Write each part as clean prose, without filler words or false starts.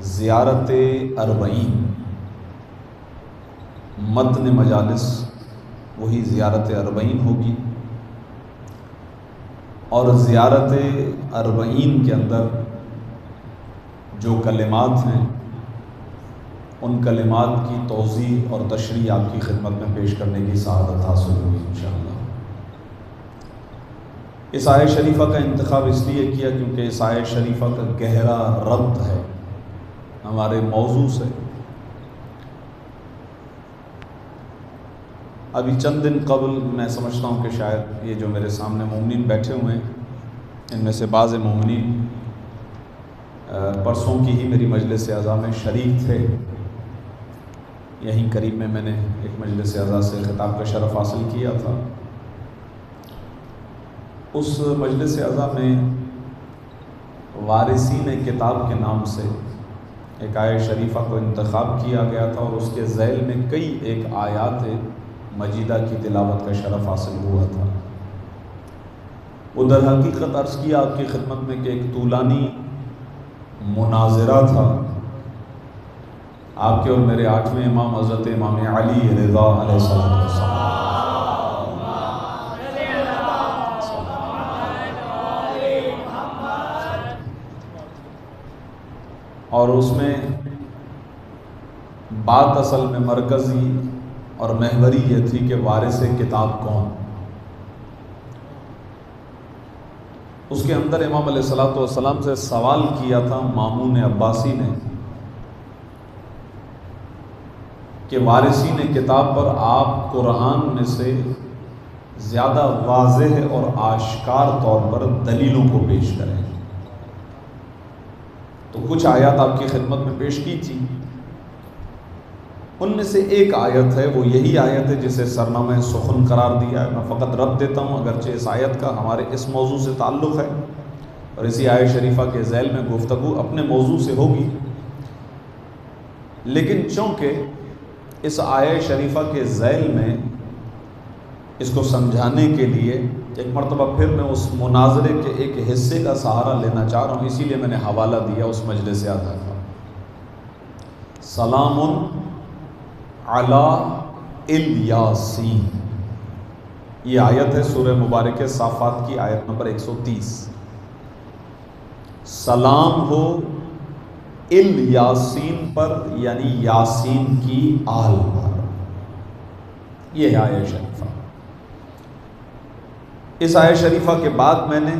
زیارت اربعین، متن مجالس وہی زیارت اربعین ہوگی، اور زیارت اربعین کے اندر جو کلمات ہیں ان کلمات کی توضیح اور تشریح آپ کی خدمت میں پیش کرنے کی سعادت حاصل ہوگی انشاءاللہ۔ اس آیت شریفہ کا انتخاب اس لیے کیا کیونکہ اس آیت شریفہ کا گہرا ربط ہے ہمارے موضوع سے۔ ابھی چند دن قبل میں سمجھتا ہوں کہ شاید یہ جو میرے سامنے مومنین بیٹھے ہوئے ہیں ان میں سے بعض مومنین پرسوں کی ہی میری مجلس اعزا میں شریک تھے۔ یہیں قریب میں نے ایک مجلس اعزا سے خطاب کا شرف حاصل کیا تھا۔ اس مجلس اعزا میں وارثین کتاب کے نام سے ایک آیت شریفہ کو انتخاب کیا گیا تھا، اور اس کے ذیل میں کئی ایک آیات مجیدہ کی تلاوت کا شرف حاصل ہوا تھا۔ وہ در حقیقت عرض کیا آپ کی خدمت میں کہ ایک طولانی مناظرہ تھا آپ کے اور میرے 8ویں امام حضرت امام علی رضا علیہ السلام، اور اس میں بات اصل میں مرکزی اور محوری یہ تھی کہ وارث کتاب کون۔ اس کے اندر امام علیہ السلام سے سوال کیا تھا مامون عباسی نے کہ وارثین کتاب پر آپ قرآن میں سے زیادہ واضح اور آشکار طور پر دلیلوں کو پیش کریں۔ تو کچھ آیات آپ کی خدمت میں پیش کی تھی، ان میں سے ایک آیت ہے، وہ یہی آیت ہے جسے سرنامہ سخن قرار دیا ہے۔ میں فقط رب دیتا ہوں، اگرچہ اس آیت کا ہمارے اس موضوع سے تعلق ہے اور اسی آیت شریفہ کے ذیل میں گفتگو اپنے موضوع سے ہوگی، لیکن چونکہ اس آیت شریفہ کے ذیل میں اس کو سمجھانے کے لیے ایک مرتبہ پھر میں اس مناظرے کے ایک حصے کا سہارا لینا چاہ رہا ہوں، اسی لیے میں نے حوالہ دیا اس مجلس اعزا کا۔ سلام علی الیاسین، یہ آیت ہے سورہ مبارکہ صافات کی آیت نمبر 130۔ سلام ہو الیاسین پر، یعنی یاسین کی آل پر، یہ ہے آیت شریفہ۔ اس آیت شریفہ کے بعد میں نے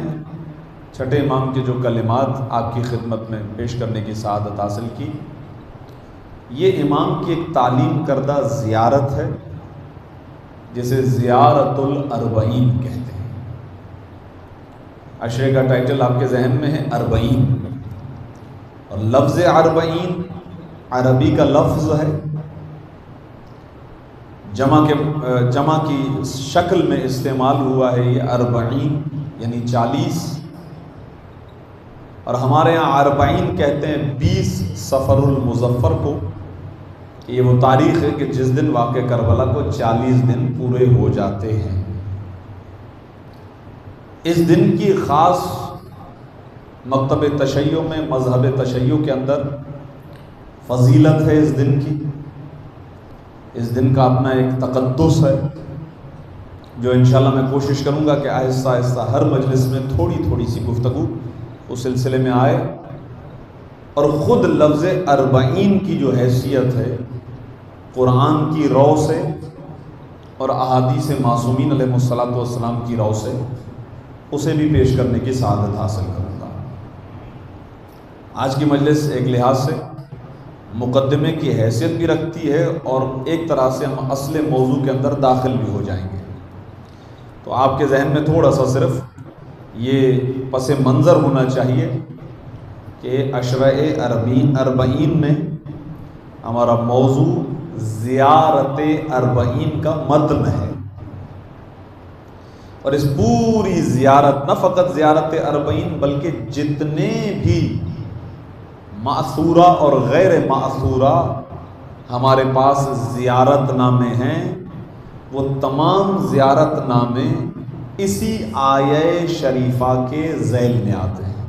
چھٹے امام کے جو کلمات آپ کی خدمت میں پیش کرنے کی سعادت حاصل کی، یہ امام کی ایک تعلیم کردہ زیارت ہے جسے زیارت الاربعین کہتے ہیں۔ اشرے کا ٹائٹل آپ کے ذہن میں ہے اربعین، اور لفظ اربعین عربی کا لفظ ہے، جمع کی شکل میں استعمال ہوا ہے یہ اربعین یعنی 40، اور ہمارے ہاں اربعین کہتے ہیں 20 صفر المظفر کو۔ یہ وہ تاریخ ہے کہ جس دن واقع کربلا کو 40 دن پورے ہو جاتے ہیں۔ اس دن کی خاص مکتب تشیع میں، مذہب تشیع کے اندر فضیلت ہے اس دن کی۔ اس دن کا اپنا ایک تقدس ہے جو انشاءاللہ میں کوشش کروں گا کہ آہستہ آہستہ ہر مجلس میں تھوڑی تھوڑی سی گفتگو اس سلسلے میں آئے، اور خود لفظ اربعین کی جو حیثیت ہے قرآن کی رو سے اور احادیث معصومین علیہ السلام کی رو سے اسے بھی پیش کرنے کی سعادت حاصل کروں گا۔ آج کی مجلس ایک لحاظ سے مقدمے کی حیثیت بھی رکھتی ہے، اور ایک طرح سے ہم اصل موضوع کے اندر داخل بھی ہو جائیں گے، تو آپ کے ذہن میں تھوڑا سا صرف یہ پس منظر ہونا چاہیے کہ اشرع اربعین میں ہمارا موضوع زیارت اربعین کا متن ہے، اور اس پوری زیارت، نہ فقط زیارت اربعین بلکہ جتنے بھی معثورہ اور غیر معثورہ ہمارے پاس زیارت نامے ہیں، وہ تمام زیارت نامے اسی آیہ شریفہ کے ذیل میں آتے ہیں۔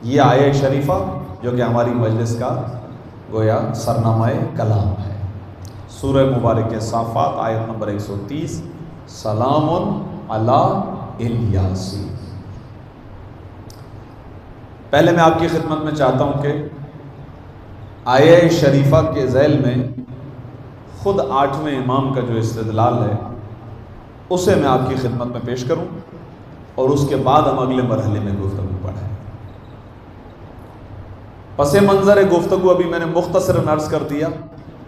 یہ آیہ شریفہ جو کہ ہماری مجلس کا گویا سرنامہ کلام ہے۔ سورہ مبارک صافات آیت نمبر 130، سلام علی الیاسین۔ پہلے میں آپ کی خدمت میں چاہتا ہوں کہ آیہ شریفہ کے ذیل میں خود 8ویں امام کا جو استدلال ہے اسے میں آپ کی خدمت میں پیش کروں اور اس کے بعد ہم اگلے مرحلے میں گفتگو پڑھیں۔ پس منظر گفتگو ابھی میں نے مختصراً عرض کر دیا،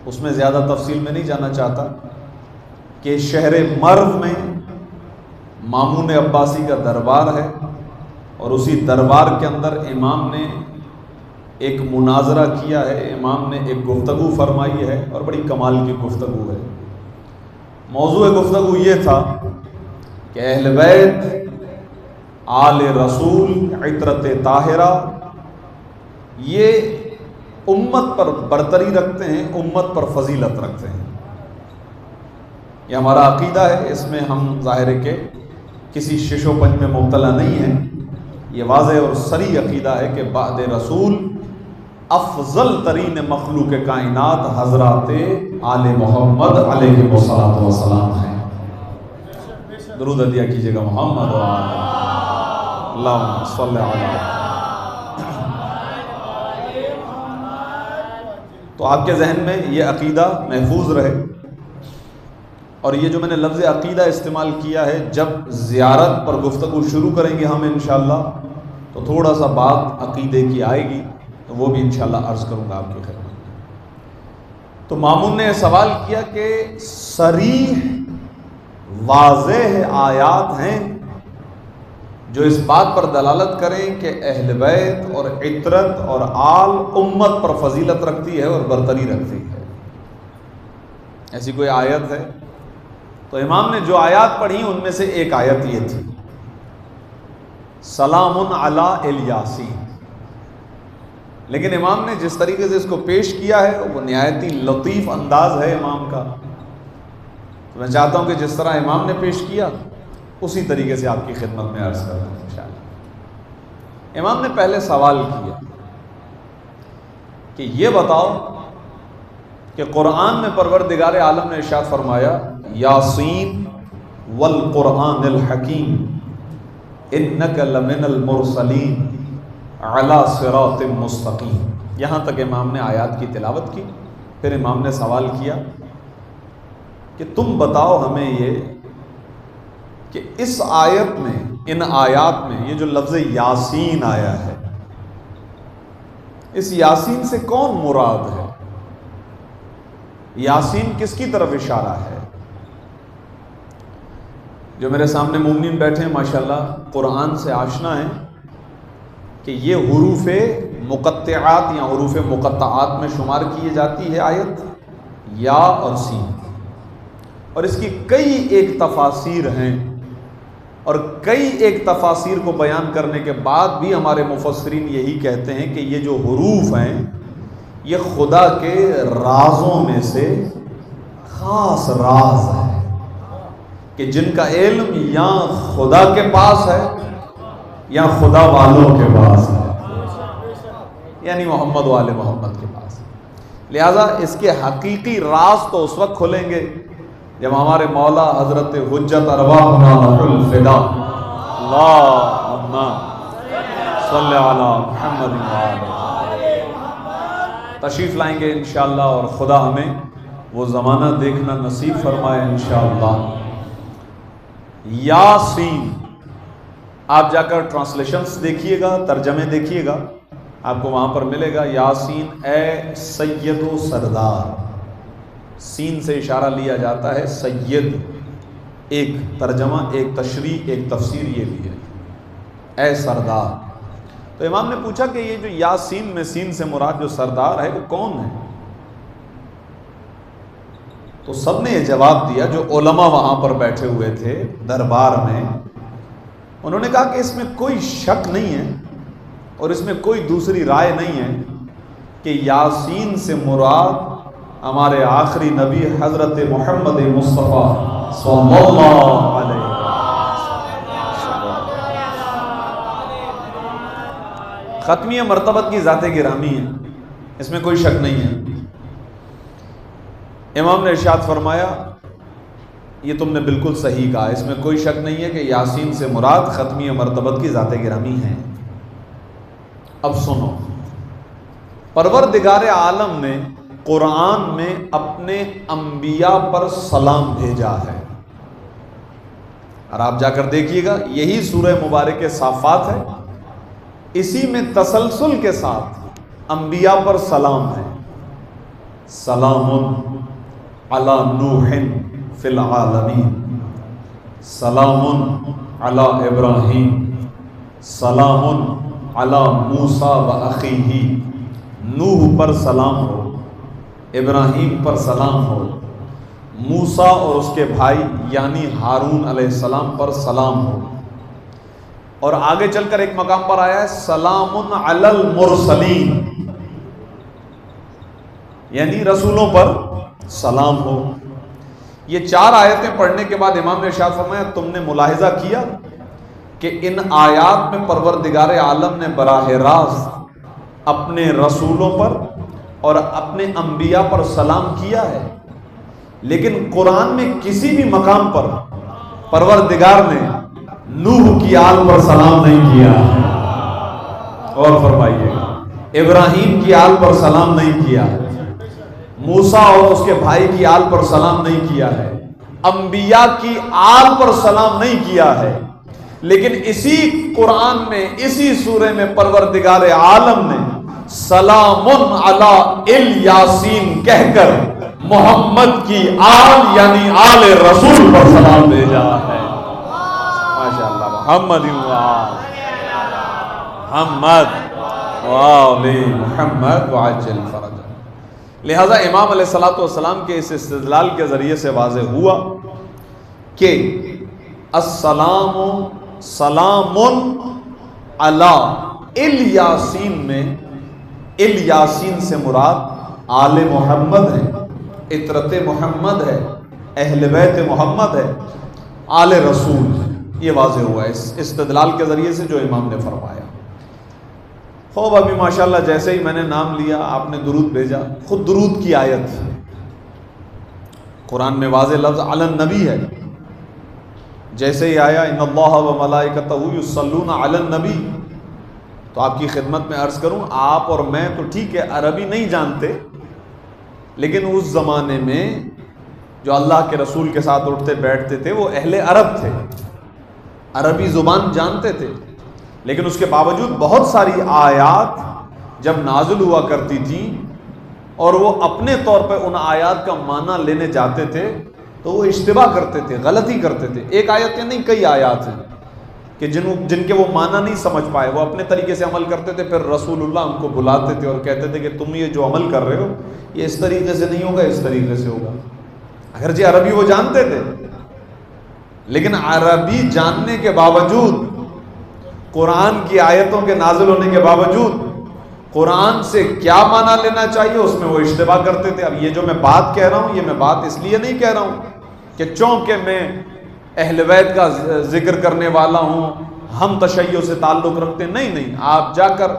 اس میں زیادہ تفصیل میں نہیں جانا چاہتا کہ شہر مرو میں مامون عباسی کا دربار ہے اور اسی دربار کے اندر امام نے ایک مناظرہ کیا ہے، امام نے ایک گفتگو فرمائی ہے اور بڑی کمال کی گفتگو ہے۔ موضوع گفتگو یہ تھا کہ اہل بیت، آل رسول، عطرت طاہرہ یہ امت پر برتری رکھتے ہیں، امت پر فضیلت رکھتے ہیں۔ یہ ہمارا عقیدہ ہے، اس میں ہم ظاہر ہے کہ کسی شش و پنج میں مبتلا نہیں ہیں۔ یہ واضح اور صریح عقیدہ ہے کہ بعد رسول افضل ترین مخلوق کائنات حضرات آل محمد علیہ الصلوۃ والسلام ہیں۔ درود ہدیہ کیجیے گا محمد و آلہ، اللہم صلی علی۔ تو آپ کے ذہن میں یہ عقیدہ محفوظ رہے، اور یہ جو میں نے لفظ عقیدہ استعمال کیا ہے، جب زیارت پر گفتگو شروع کریں گے ہم انشاءاللہ تو تھوڑا سا بات عقیدے کی آئے گی، تو وہ بھی انشاءاللہ عرض کروں گا آپ کی خدمت میں۔ تو مامون نے سوال کیا کہ صریح واضح آیات ہیں جو اس بات پر دلالت کریں کہ اہل بیت اور عطرت اور آل امت پر فضیلت رکھتی ہے اور برتری رکھتی ہے، ایسی کوئی آیت ہے؟ تو امام نے جو آیات پڑھی ان میں سے ایک آیت یہ تھی، سلام علی الیاسین۔ لیکن امام نے جس طریقے سے اس کو پیش کیا ہے وہ نہایت ہی لطیف انداز ہے امام کا، تو میں چاہتا ہوں کہ جس طرح امام نے پیش کیا اسی طریقے سے آپ کی خدمت میں عرض کرتا ہوں انشاءاللہ۔ امام نے پہلے سوال کیا کہ یہ بتاؤ کہ قرآن میں پروردگار عالم نے ارشاد فرمایا یاسین والقرآن الحکیم انک لمن المرسلین علی صراط مستقیم۔ یہاں تک امام نے آیات کی تلاوت کی، پھر امام نے سوال کیا کہ تم بتاؤ ہمیں یہ کہ اس آیت میں، ان آیات میں یہ جو لفظ یاسین آیا ہے، اس یاسین سے کون مراد ہے؟ یاسین کس کی طرف اشارہ ہے؟ جو میرے سامنے مومنین بیٹھے ہیں ماشاءاللہ قرآن سے آشنا ہیں کہ یہ حروف مقطعات یا حروف مقطعات میں شمار کیے جاتی ہے آیت یا اور سین، اور اس کی کئی ایک تفاسیر ہیں، اور کئی ایک تفاسیر کو بیان کرنے کے بعد بھی ہمارے مفسرین یہی کہتے ہیں کہ یہ جو حروف ہیں یہ خدا کے رازوں میں سے خاص راز ہے کہ جن کا علم یا خدا کے پاس ہے یا خدا والوں کے پاس ہے، یعنی محمد و آل محمد کے پاس۔ لہذا اس کے حقیقی راز تو اس وقت کھلیں گے جب ہمارے مولا حضرت حجت ارواحنا الفدا اللہم صلی علی محمد تشریف لائیں گے انشاءاللہ، اور خدا ہمیں وہ زمانہ دیکھنا نصیب فرمائے انشاءاللہ۔ یاسین، آپ جا کر ٹرانسلیشنز دیکھیے گا، ترجمے دیکھیے گا، آپ کو وہاں پر ملے گا یاسین اے سید و سردار، سین سے اشارہ لیا جاتا ہے سید، ایک ترجمہ، ایک تشریح، ایک تفسیر یہ بھی ہے، اے سردار۔ تو امام نے پوچھا کہ یہ جو یاسین میں سین سے مراد جو سردار ہے وہ کون ہے؟ تو سب نے یہ جواب دیا، جو علماء وہاں پر بیٹھے ہوئے تھے دربار میں، انہوں نے کہا کہ اس میں کوئی شک نہیں ہے اور اس میں کوئی دوسری رائے نہیں ہے کہ یاسین سے مراد ہمارے آخری نبی حضرت محمد مصطفیٰ صلی اللہ علیہ وسلم۔ ختمی مرتبت کی ذات گرامی ہے، اس میں کوئی شک نہیں ہے۔ امام نے ارشاد فرمایا یہ تم نے بالکل صحیح کہا، اس میں کوئی شک نہیں ہے کہ یاسین سے مراد ختمی مرتبت کی ذات گرامی ہے۔ اب سنو، پروردگار عالم نے قرآن میں اپنے انبیاء پر سلام بھیجا ہے، اور آپ جا کر دیکھیے گا یہی سورہ مبارک صافات ہے، اسی میں تسلسل کے ساتھ انبیاء پر سلام ہے۔ سلام علی نوح فی العالمین، سلام علی ابراہیم، سلام علی موسیٰ و اخیہ، نوح پر سلام ہو، ابراہیم پر سلام ہو، موسیٰ اور اس کے بھائی یعنی ہارون علیہ السلام پر سلام ہو، اور آگے چل کر ایک مقام پر آیا ہے سلام علی المرسلین، یعنی رسولوں پر سلام ہو۔ یہ 4 آیتیں پڑھنے کے بعد امام نے ارشاد فرمایا تم نے ملاحظہ کیا کہ ان آیات میں پروردگار عالم نے براہ راست اپنے رسولوں پر اور اپنے انبیاء پر سلام کیا ہے، لیکن قرآن میں کسی بھی مقام پر پروردگار نے نوح کی آل پر سلام نہیں کیا ہے، اور فرمائیے گا ابراہیم کی آل پر سلام نہیں کیا ہے، موسیٰ اور اس کے بھائی کی آل پر سلام نہیں کیا ہے، انبیاء کی آل پر سلام نہیں کیا ہے، لیکن اسی قرآن میں اسی سورہ میں پروردگار عالم نے سلام علی الیاسین کہہ کر محمد کی آل یعنی آل رسول پر سلام بھیجا ہے۔ ماشاءاللہ، محمد محمد وآل محمد وعجل فرج۔ لہذا امام علیہ السلام کے اس استدلال کے ذریعے سے واضح ہوا کہ السلام سلام علی الیاسین میں الیاسین سے مراد آل محمد ہے، اطرت محمد ہے، اہل بیت محمد ہے، آل رسول ہے۔ یہ واضح ہوا ہے اس استدلال کے ذریعے سے جو امام نے فرمایا۔ خوب ابھی ماشاءاللہ جیسے ہی میں نے نام لیا آپ نے درود بھیجا، خود درود کی آیت قرآن میں واضح لفظ علی النبی ہے، جیسے ہی آیا ان اللہ و ملائکتہ یصلون علی النبی، تو آپ کی خدمت میں عرض کروں آپ اور میں تو ٹھیک ہے عربی نہیں جانتے، لیکن اس زمانے میں جو اللہ کے رسول کے ساتھ اٹھتے بیٹھتے تھے وہ اہل عرب تھے، عربی زبان جانتے تھے، لیکن اس کے باوجود بہت ساری آیات جب نازل ہوا کرتی تھیں اور وہ اپنے طور پہ ان آیات کا معنی لینے جاتے تھے تو وہ اشتباہ کرتے تھے، غلطی کرتے تھے۔ ایک آیت یا نہیں کئی آیات ہیں کہ جن کے وہ معنی نہیں سمجھ پائے، وہ اپنے طریقے سے عمل کرتے تھے، پھر رسول اللہ ان کو بلاتے تھے اور کہتے تھے کہ تم یہ جو عمل کر رہے ہو یہ اس طریقے سے نہیں ہوگا، اس طریقے سے ہوگا۔ اگرچہ عربی وہ جانتے تھے، لیکن عربی جاننے کے باوجود، قرآن کی آیتوں کے نازل ہونے کے باوجود قرآن سے کیا معنی لینا چاہیے اس میں وہ اشتباہ کرتے تھے۔ اب یہ جو میں بات کہہ رہا ہوں یہ میں بات اس لیے نہیں کہہ رہا ہوں کہ چونکہ میں اہل بیت کا ذکر کرنے والا ہوں ہم تشیع سے تعلق رکھتے ہیں، نہیں، آپ جا کر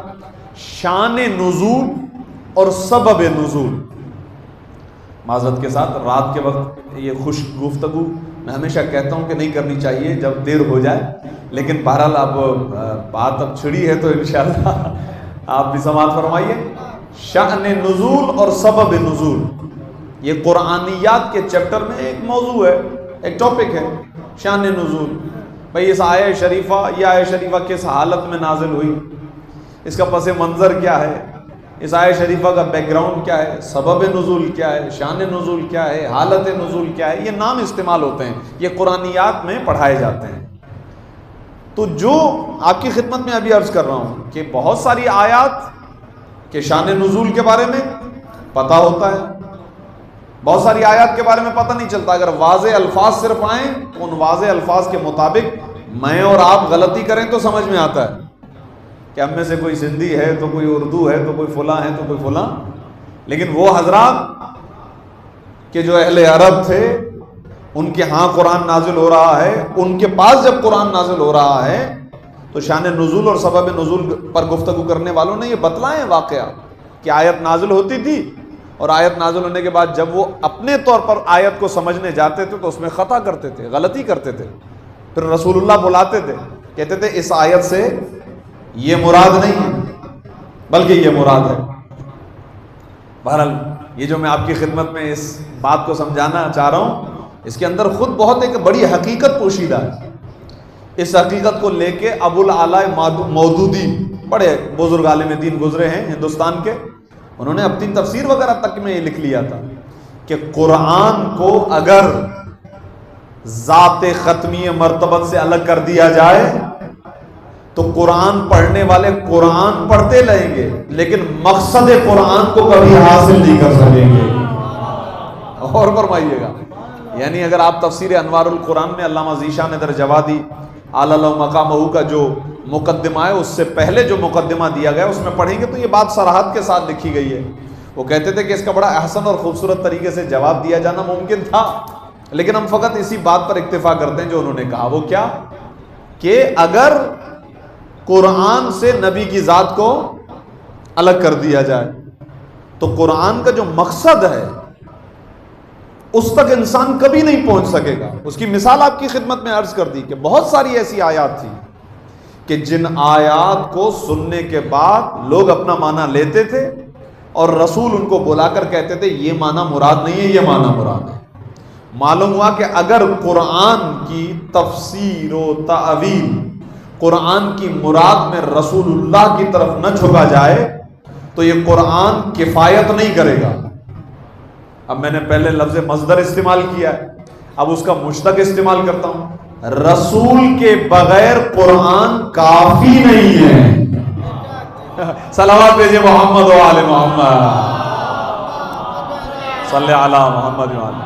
شان نزول اور سبب نزول، معذرت کے ساتھ رات کے وقت یہ خوش گفتگو میں ہمیشہ کہتا ہوں کہ نہیں کرنی چاہیے جب دیر ہو جائے، لیکن بہرحال اب بات اب چھڑی ہے تو انشاءاللہ آپ بھی سماعت فرمائیے۔ شأن نزول اور سبب نزول یہ قرآنیات کے چیپٹر میں ایک موضوع ہے، ایک ٹاپک ہے، شأن نزول۔ بھئی اس آیہ شریفہ، یہ آیہ شریفہ کس حالت میں نازل ہوئی، اس کا پس منظر کیا ہے، اس آیہ شریفہ کا بیک گراؤنڈ کیا ہے، سبب نزول کیا ہے، شان نزول کیا ہے، حالت نزول کیا ہے، یہ نام استعمال ہوتے ہیں، یہ قرآنیات میں پڑھائے جاتے ہیں۔ تو جو آپ کی خدمت میں ابھی عرض کر رہا ہوں کہ بہت ساری آیات کے شان نزول کے بارے میں پتہ ہوتا ہے، بہت ساری آیات کے بارے میں پتہ نہیں چلتا، اگر واضح الفاظ صرف آئیں تو ان واضح الفاظ کے مطابق میں اور آپ غلطی کریں تو سمجھ میں آتا ہے کہ ہم میں سے کوئی سندھی ہے تو کوئی اردو ہے تو کوئی فلاں ہے تو کوئی فلاں، لیکن وہ حضرات کہ جو اہل عرب تھے ان کے ہاں قرآن نازل ہو رہا ہے، ان کے پاس جب قرآن نازل ہو رہا ہے تو تو شان نزول اور سبب نزول پر گفتگو کرنے والوں نے یہ بتلائیں واقعہ کہ آیت نازل ہوتی تھی اور آیت نازل ہونے کے بعد جب وہ اپنے طور پر آیت کو سمجھنے جاتے تھے تو اس میں خطا کرتے تھے، غلطی کرتے تھے، پھر رسول اللہ بلاتے تھے، کہتے تھے اس آیت سے یہ مراد نہیں ہے بلکہ یہ مراد ہے۔ بہرحال یہ جو میں آپ کی خدمت میں اس بات کو سمجھانا چاہ رہا ہوں، اس کے اندر خود بہت ایک بڑی حقیقت پوشیدہ ہے۔ اس حقیقت کو لے کے ابو العلاء مودودی، بڑے بزرگ عالم دین گزرے ہیں ہندوستان کے، انہوں نے اپنی تفسیر وغیرہ تک میں یہ لکھ لیا تھا کہ قرآن کو اگر ذات ختمی مرتبت سے الگ کر دیا جائے تو قرآن پڑھنے والے قرآن پڑھتے رہیں گے لیکن مقصد قرآن کو کبھی حاصل نہیں کر سکیں گے۔ اور فرمائیے گا، یعنی اگر آپ تفسیر انوار القرآن میں علامہ ذیشان درجوادی اعلیٰ مقامہ کا جو مقدمہ ہے، اس سے پہلے جو مقدمہ دیا گیا اس میں پڑھیں گے تو یہ بات صراحت کے ساتھ لکھی گئی ہے۔ وہ کہتے تھے کہ اس کا بڑا احسن اور خوبصورت طریقے سے جواب دیا جانا ممکن تھا، لیکن ہم فقط اسی بات پر اکتفا کرتے ہیں جو انہوں نے کہا۔ وہ کیا کہ اگر قرآن سے نبی کی ذات کو الگ کر دیا جائے تو قرآن کا جو مقصد ہے اس تک انسان کبھی نہیں پہنچ سکے گا۔ اس کی مثال آپ کی خدمت میں عرض کر دی کہ بہت ساری ایسی آیات تھی کہ جن آیات کو سننے کے بعد لوگ اپنا معنی لیتے تھے اور رسول ان کو بلا کر کہتے تھے یہ معنی مراد نہیں ہے، یہ معنی مراد ہے۔ معلوم ہوا کہ اگر قرآن کی تفسیر و تعویل، قرآن کی مراد میں رسول اللہ کی طرف نہ جھکا جائے تو یہ قرآن کفایت نہیں کرے گا۔ اب میں نے پہلے لفظ مصدر استعمال کیا ہے، اب اس کا مشتق استعمال کرتا ہوں، رسول کے بغیر قرآن کافی نہیں ہے۔ صلوات بھیجئے محمد و آل محمد، صلی علی محمد و آل۔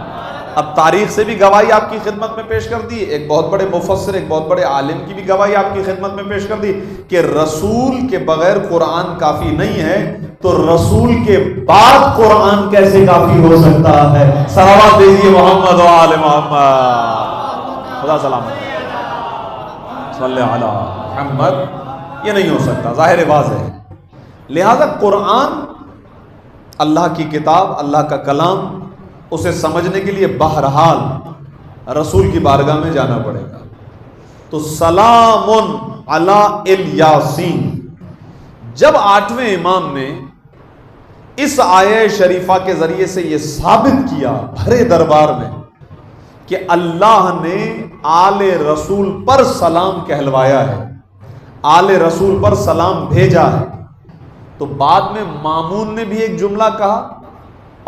اب تاریخ سے بھی گواہی آپ کی خدمت میں پیش کر دی، ایک بہت بڑے مفسر، ایک بہت بڑے عالم کی بھی گواہی آپ کی خدمت میں پیش کر دی کہ رسول کے بغیر قرآن کافی نہیں ہے، تو رسول کے بعد قرآن کیسے کافی ہو سکتا ہے؟ صلوات بھیجئے محمد و آل محمد، خدا سلامت صلی علی محمد۔ یہ نہیں ہو سکتا، ظاہر واضح ہے۔ لہذا قرآن اللہ کی کتاب، اللہ کا کلام، اسے سمجھنے کے لیے بہرحال رسول کی بارگاہ میں جانا پڑے گا۔ تو سلام علی الیاسین، جب 8ویں امام نے اس آیہ شریفہ کے ذریعے سے یہ ثابت کیا بھرے دربار میں کہ اللہ نے آل رسول پر سلام کہلوایا ہے، آل رسول پر سلام بھیجا ہے، تو بعد میں مامون نے بھی ایک جملہ کہا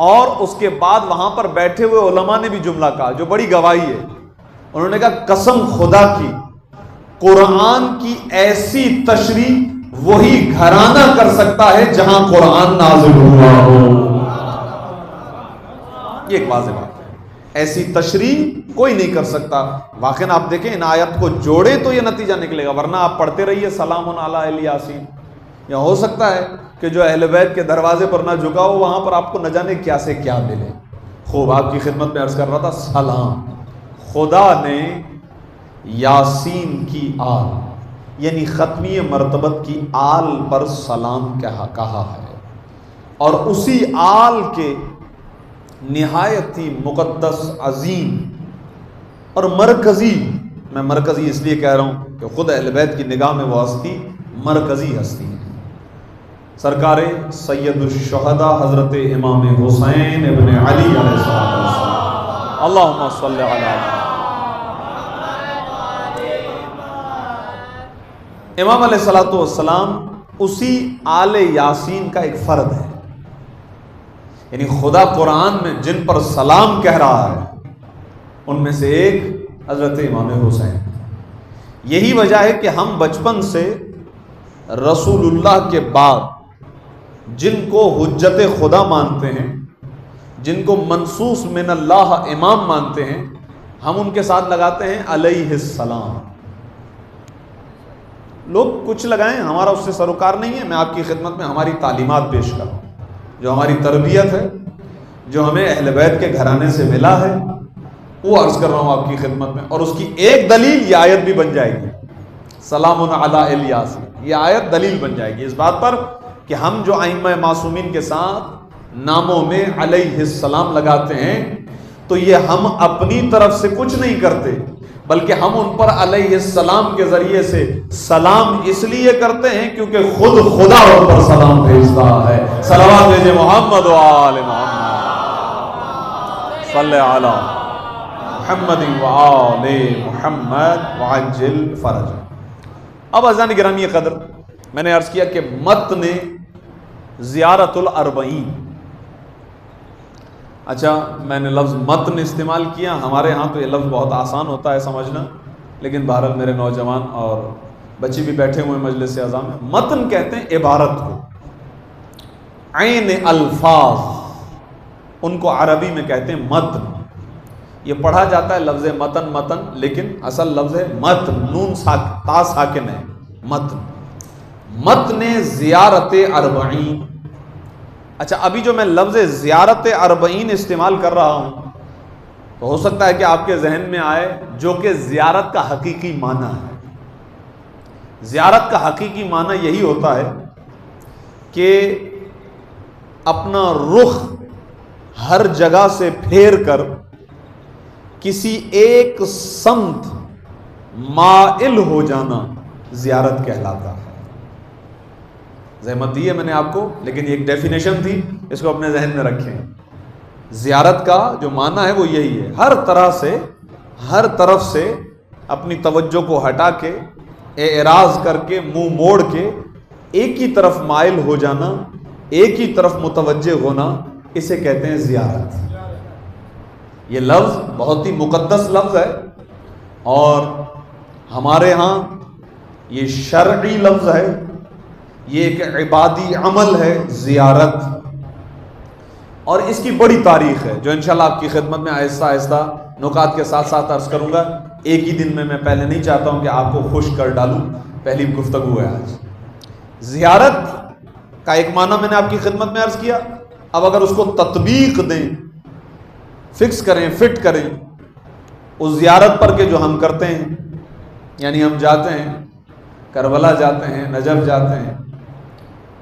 اور اس کے بعد وہاں پر بیٹھے ہوئے علماء نے بھی جملہ کہا جو بڑی گواہی ہے۔ انہوں نے کہا قسم خدا کی، قرآن کی ایسی تشریح وہی گھرانہ کر سکتا ہے جہاں قرآن نازل ہوا ہو۔ یہ ایک واضح بات ہے، ایسی تشریح کوئی نہیں کر سکتا۔ واقعاً آپ دیکھیں ان آیت کو جوڑے تو یہ نتیجہ نکلے گا، ورنہ آپ پڑھتے رہیے سلام علی الیاسین، یا ہو سکتا ہے کہ جو اہل بیت کے دروازے پر نہ جھکا ہو وہاں پر آپ کو نہ جانے کیا سے کیا ملے۔ خوب آپ کی خدمت میں عرض کر رہا تھا، سلام، خدا نے یاسین کی آل یعنی ختمی مرتبت کی آل پر سلام کہا ہے، اور اسی آل کے نہایت ہی مقدس، عظیم اور مرکزی، میں مرکزی اس لیے کہہ رہا ہوں کہ خود اہل بیت کی نگاہ میں وہ ہستی مرکزی ہستی ہے، سرکار سید الشہداء حضرت امام حسین ابن علی علیہ السلام، اللہم صلی علی۔ امام علیہ السلام اسی آل یاسین کا ایک فرد ہے، یعنی خدا قرآن میں جن پر سلام کہہ رہا ہے ان میں سے ایک حضرت امام حسین۔ یہی وجہ ہے کہ ہم بچپن سے رسول اللہ کے بعد جن کو حجت خدا مانتے ہیں، جن کو منصوص من اللہ امام مانتے ہیں، ہم ان کے ساتھ لگاتے ہیں علیہ السلام۔ لوگ کچھ لگائیں، ہمارا اس سے سروکار نہیں ہے، میں آپ کی خدمت میں ہماری تعلیمات پیش کر رہا ہوں، جو ہماری تربیت ہے، جو ہمیں اہل بیت کے گھرانے سے ملا ہے، وہ عرض کر رہا ہوں آپ کی خدمت میں، اور اس کی ایک دلیل یہ آیت بھی بن جائے گی۔ سلام علی الیاسین. یہ آیت دلیل بن جائے گی اس بات پر کہ ہم جو ائمہ معصومین کے ساتھ ناموں میں علیہ السلام لگاتے ہیں تو یہ ہم اپنی طرف سے کچھ نہیں کرتے، بلکہ ہم ان پر علیہ السلام کے ذریعے سے سلام اس لیے کرتے ہیں کیونکہ خود خدا ان پر سلام بھیجتا ہے. صلوات بھیجے محمد و آل محمد، صلی علی محمد و آل محمد وعجل فرج. اب عزیزان گرامی قدر، میں نے عرض کیا کہ متن زیارت الاربعین، اچھا میں نے لفظ متن استعمال کیا، ہمارے ہاں تو یہ لفظ بہت آسان ہوتا ہے سمجھنا، لیکن بہرحال میرے نوجوان اور بچے بھی بیٹھے ہوئے مجلس اعظم میں، متن کہتے ہیں عبارت کو، عین الفاظ ان کو عربی میں کہتے ہیں متن. یہ پڑھا جاتا ہے لفظ متن متن، لیکن اصل لفظ ہے متن، نون تا ساکن ہے متن. متن زیارت اربعین. اچھا ابھی جو میں لفظ زیارت اربعین استعمال کر رہا ہوں تو ہو سکتا ہے کہ آپ کے ذہن میں آئے جو کہ زیارت کا حقیقی معنی ہے. زیارت کا حقیقی معنی یہی ہوتا ہے کہ اپنا رخ ہر جگہ سے پھیر کر کسی ایک سمت مائل ہو جانا زیارت کہلاتا ہے. زحمت دی ہے میں نے آپ کو، لیکن یہ ایک ڈیفینیشن تھی، اس کو اپنے ذہن میں رکھیں. زیارت کا جو معنی ہے وہ یہی ہے، ہر طرح سے ہر طرف سے اپنی توجہ کو ہٹا کے، اعراض کر کے، منہ موڑ کے ایک ہی طرف مائل ہو جانا، ایک ہی طرف متوجہ ہونا، اسے کہتے ہیں زیارت. یہ لفظ بہت ہی مقدس لفظ ہے اور ہمارے ہاں یہ شرعی لفظ ہے، یہ ایک عبادی عمل ہے زیارت، اور اس کی بڑی تاریخ ہے جو انشاءاللہ آپ کی خدمت میں آہستہ آہستہ نکات کے ساتھ ساتھ عرض کروں گا. ایک ہی دن میں پہلے نہیں چاہتا ہوں کہ آپ کو خوش کر ڈالوں، پہلی گفتگو ہے آج. زیارت کا ایک معنی میں نے آپ کی خدمت میں عرض کیا. اب اگر اس کو تطبیق دیں، فکس کریں، فٹ کریں اس زیارت پر کہ جو ہم کرتے ہیں، یعنی ہم جاتے ہیں کربلا جاتے ہیں، نجف جاتے ہیں،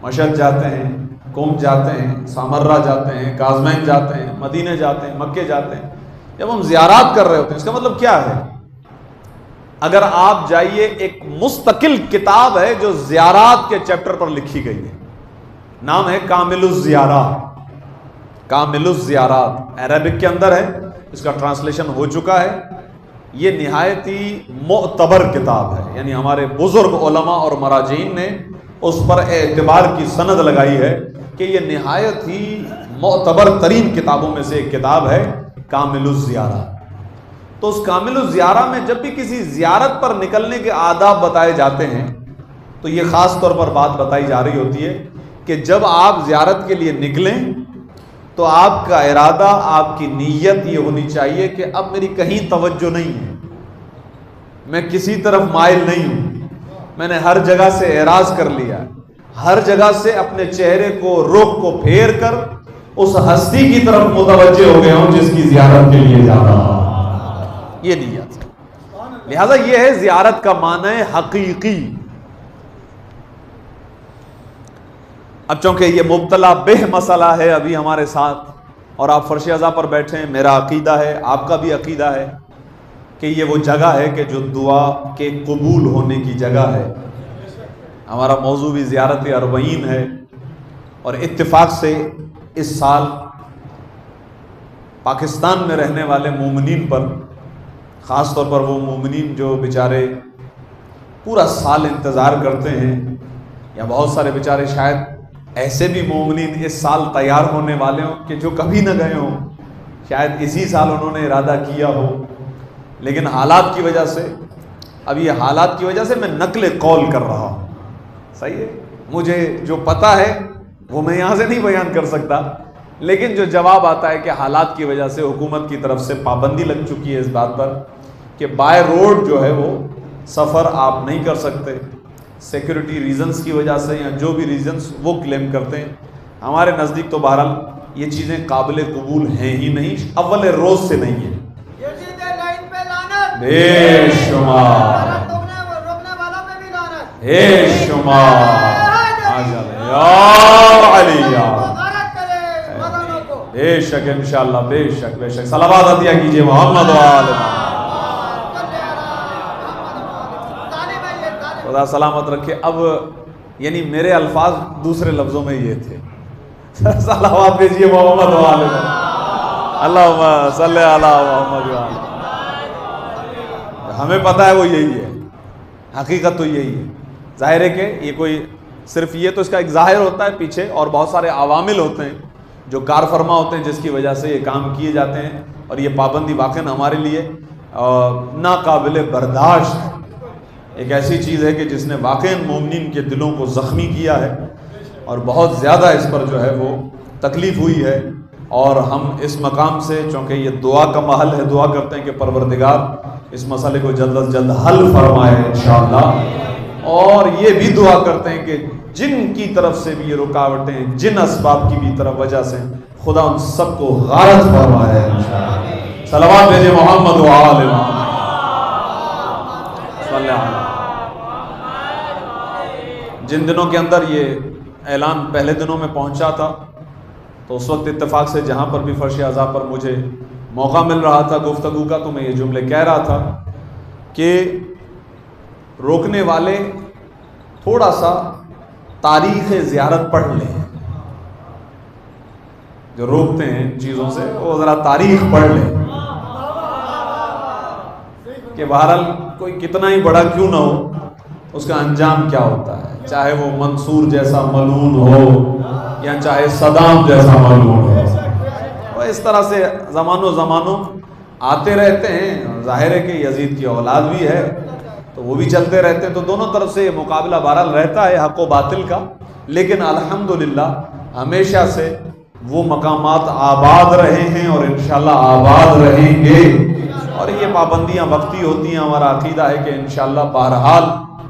مشہد جاتے ہیں، قم جاتے ہیں، سامرہ جاتے ہیں، کاظمین جاتے ہیں، مدینہ جاتے ہیں، مکے جاتے ہیں. جب ہم زیارات کر رہے ہوتے ہیں اس کا مطلب کیا ہے؟ اگر آپ جائیے، ایک مستقل کتاب ہے جو زیارات کے چیپٹر پر لکھی گئی ہے، نام ہے کامل الزیارات. کامل الزیارات عربک کے اندر ہے، اس کا ٹرانسلیشن ہو چکا ہے. یہ نہایت ہی معتبر کتاب ہے، یعنی ہمارے بزرگ علماء اور مراجعین نے اس پر اعتبار کی سند لگائی ہے کہ یہ نہایت ہی معتبر ترین کتابوں میں سے ایک کتاب ہے کامل الزیارہ. تو اس کامل الزیارہ میں جب بھی کسی زیارت پر نکلنے کے آداب بتائے جاتے ہیں تو یہ خاص طور پر بات بتائی جا رہی ہوتی ہے کہ جب آپ زیارت کے لیے نکلیں تو آپ کا ارادہ، آپ کی نیت یہ ہونی چاہیے کہ اب میری کہیں توجہ نہیں ہے، میں کسی طرف مائل نہیں ہوں، میں نے ہر جگہ سے اعراض کر لیا، ہر جگہ سے اپنے چہرے کو، رخ کو پھیر کر اس ہستی کی طرف متوجہ ہو گیا ہوں جس کی زیارت کے لیے جا رہا ہوں. یہ نیت. لہذا یہ ہے زیارت کا معنی حقیقی. اب چونکہ یہ مبتلا بہ مسئلہ ہے ابھی ہمارے ساتھ اور آپ فرش عزا پر بیٹھے ہیں، میرا عقیدہ ہے، آپ کا بھی عقیدہ ہے کہ یہ وہ جگہ ہے کہ جو دعا کے قبول ہونے کی جگہ ہے. ہمارا موضوع بھی زیارت اربعین ہے اور اتفاق سے اس سال پاکستان میں رہنے والے مومنین پر، خاص طور پر وہ مومنین جو بیچارے پورا سال انتظار کرتے ہیں، یا بہت سارے بیچارے شاید ایسے بھی مومنین اس سال تیار ہونے والے ہوں کہ جو کبھی نہ گئے ہوں، شاید اسی سال انہوں نے ارادہ کیا ہو، لیکن حالات کی وجہ سے، اب یہ حالات کی وجہ سے میں نقل قول کر رہا ہوں. صحیح ہے، مجھے جو پتہ ہے وہ میں یہاں سے نہیں بیان کر سکتا، لیکن جو جواب آتا ہے کہ حالات کی وجہ سے حکومت کی طرف سے پابندی لگ چکی ہے اس بات پر کہ بائی روڈ جو ہے وہ سفر آپ نہیں کر سکتے، سیکیورٹی ریزنز کی وجہ سے یا جو بھی ریزنز وہ کلیم کرتے ہیں. ہمارے نزدیک تو بہرحال یہ چیزیں قابل قبول ہیں ہی نہیں، اول روز سے نہیں ہے. بے شمار ہے شمار. یا علی یا بے شک انشاءاللہ، بے شک بے شک. صلوات عطیہ کیجئے محمد و آل محمد. خدا سلامت رکھے. اب یعنی میرے الفاظ دوسرے لفظوں میں یہ تھے. صلوات بھیجیے محمد و آل محمد. اللہم صلی علی محمد و آل. ہمیں پتہ ہے وہ یہی ہے، حقیقت تو یہی ہے. ظاہر ہے کہ یہ کوئی صرف یہ تو اس کا ایک ظاہر ہوتا ہے، پیچھے اور بہت سارے عوامل ہوتے ہیں جو کار فرما ہوتے ہیں جس کی وجہ سے یہ کام کیے جاتے ہیں. اور یہ پابندی واقعاً ہمارے لیے ناقابل برداشت ایک ایسی چیز ہے کہ جس نے واقعاً مومنین کے دلوں کو زخمی کیا ہے اور بہت زیادہ اس پر جو ہے وہ تکلیف ہوئی ہے. اور ہم اس مقام سے، چونکہ یہ دعا کا محل ہے، دعا کرتے ہیں کہ پروردگار اس مسئلے کو جلد از جلد حل فرمائے انشاءاللہ. اور یہ بھی دعا کرتے ہیں کہ جن کی طرف سے بھی یہ رکاوٹیں، جن اسباب کی بھی طرف وجہ سے، خدا ان سب کو غارت فرمائے انشاءاللہ. صلوات بھیجے محمد و آل محمد صلی اللہ علیہ. جن دنوں کے اندر یہ اعلان پہلے دنوں میں پہنچا تھا تو اس وقت اتفاق سے جہاں پر بھی فرش اعضاء پر مجھے موقع مل رہا تھا گفتگو کا تو میں یہ جملے کہہ رہا تھا کہ روکنے والے تھوڑا سا تاریخ زیارت پڑھ لیں. جو روکتے ہیں چیزوں سے وہ ذرا تاریخ پڑھ لیں کہ بہرحال کوئی کتنا ہی بڑا کیوں نہ ہو اس کا انجام کیا ہوتا ہے، چاہے وہ منصور جیسا ملعون ہو یا چاہے صدام جیسا ملعون ہو. وہ اس طرح سے زمانوں آتے رہتے ہیں. ظاہر ہے کہ یزید کی اولاد بھی ہے تو وہ بھی چلتے رہتے ہیں، تو دونوں طرف سے یہ مقابلہ بہرحال رہتا ہے حق و باطل کا. لیکن الحمدللہ ہمیشہ سے وہ مقامات آباد رہے ہیں اور انشاءاللہ آباد رہیں گے. اور یہ پابندیاں وقتی ہوتی ہیں. ہمارا عقیدہ ہے کہ انشاءاللہ بہرحال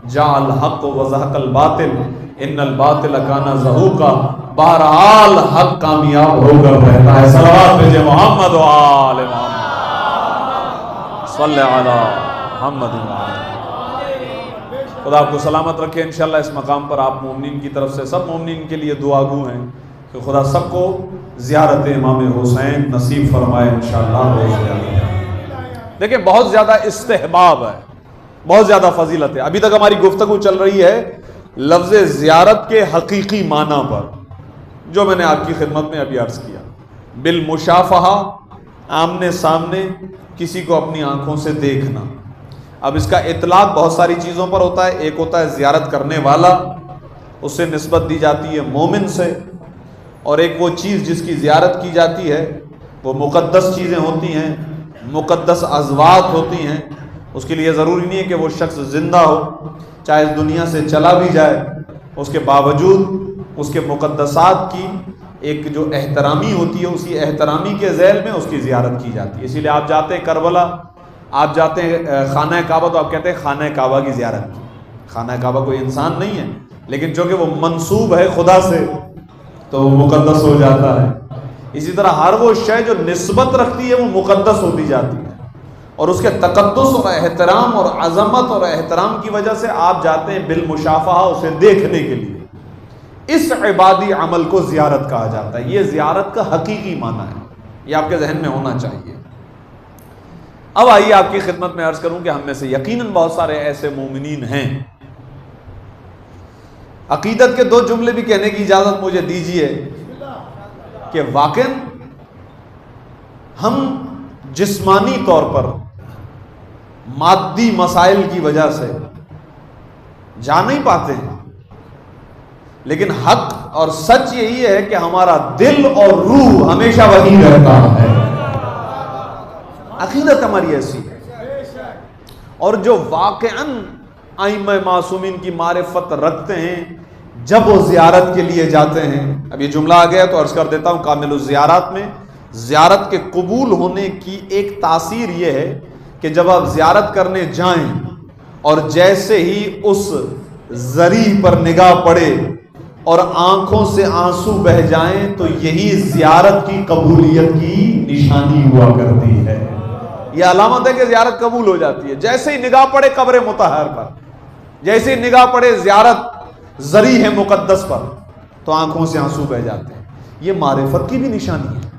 جاء الحق وزهق الباطل ان الباطل کان زہوقا. بہرحال حق کامیاب ہو کر رہتا ہے. صلوات بھیجے محمد و آل محمد صلی علی محمد و آل. خدا آپ کو سلامت رکھے. انشاءاللہ اس مقام پر آپ مومنین کی طرف سے سب مومنین کے لیے دعا گو ہیں کہ خدا سب کو زیارت امام حسین نصیب فرمائے انشاءاللہ. دیکھیں بہت زیادہ استحباب ہے، بہت زیادہ فضیلت ہے. ابھی تک ہماری گفتگو چل رہی ہے لفظ زیارت کے حقیقی معنی پر، جو میں نے آپ کی خدمت میں ابھی عرض کیا. بالمشافہہ، آمنے سامنے کسی کو اپنی آنکھوں سے دیکھنا. اب اس کا اطلاق بہت ساری چیزوں پر ہوتا ہے. ایک ہوتا ہے زیارت کرنے والا، اس سے نسبت دی جاتی ہے مومن سے. اور ایک وہ چیز جس کی زیارت کی جاتی ہے وہ مقدس چیزیں ہوتی ہیں، مقدس ازوات ہوتی ہیں. اس کے لیے ضروری نہیں ہے کہ وہ شخص زندہ ہو، چاہے اس دنیا سے چلا بھی جائے، اس کے باوجود اس کے مقدسات کی ایک جو احترامی ہوتی ہے اسی احترامی کے ذیل میں اس کی زیارت کی جاتی ہے. اسی لیے آپ جاتے ہیں کربلا، آپ جاتے ہیں خانہ کعبہ تو آپ کہتے ہیں خانہ کعبہ کی زیارت کی. خانہ کعبہ کوئی انسان نہیں ہے لیکن چونکہ وہ منسوب ہے خدا سے تو وہ مقدس ہو جاتا ہے. اسی طرح ہر وہ شے جو نسبت رکھتی ہے وہ مقدس ہوتی جاتی ہے. اور اس کے تقدس اور احترام اور عظمت اور احترام کی وجہ سے آپ جاتے ہیں بالمشافہہ اسے دیکھنے کے لیے. اس عبادی عمل کو زیارت کہا جاتا ہے. یہ زیارت کا حقیقی معنی ہے، یہ آپ کے ذہن میں ہونا چاہیے. اب آئیے آپ کی خدمت میں عرض کروں کہ ہم میں سے یقیناً بہت سارے ایسے مومنین ہیں. عقیدت کے 2 جملے بھی کہنے کی اجازت مجھے دیجیے کہ واقعاً ہم جسمانی طور پر مادی مسائل کی وجہ سے جا نہیں پاتے ہیں، لیکن حق اور سچ یہی ہے کہ ہمارا دل اور روح ہمیشہ وہی رہتا ہے. عقیدت ہماری ایسی ہے. اور جو واقعاً ائمہ معصومین کی معرفت رکھتے ہیں جب وہ زیارت کے لیے جاتے ہیں، اب یہ جملہ آ گیا تو عرض کر دیتا ہوں، کامل الزیارات میں زیارت کے قبول ہونے کی ایک تاثیر یہ ہے کہ جب آپ زیارت کرنے جائیں اور جیسے ہی اس زری پر نگاہ پڑے اور آنکھوں سے آنسو بہ جائیں تو یہی زیارت کی قبولیت کی نشانی ہوا کرتی ہے. یہ علامت ہے کہ زیارت قبول ہو جاتی ہے. جیسے ہی نگاہ پڑے قبر مطہر پر جیسے نگاہ پڑے زیارت زری ہے مقدس پر تو آنکھوں سے آنسو بہ جاتے ہیں. یہ معرفت کی بھی نشانی ہے.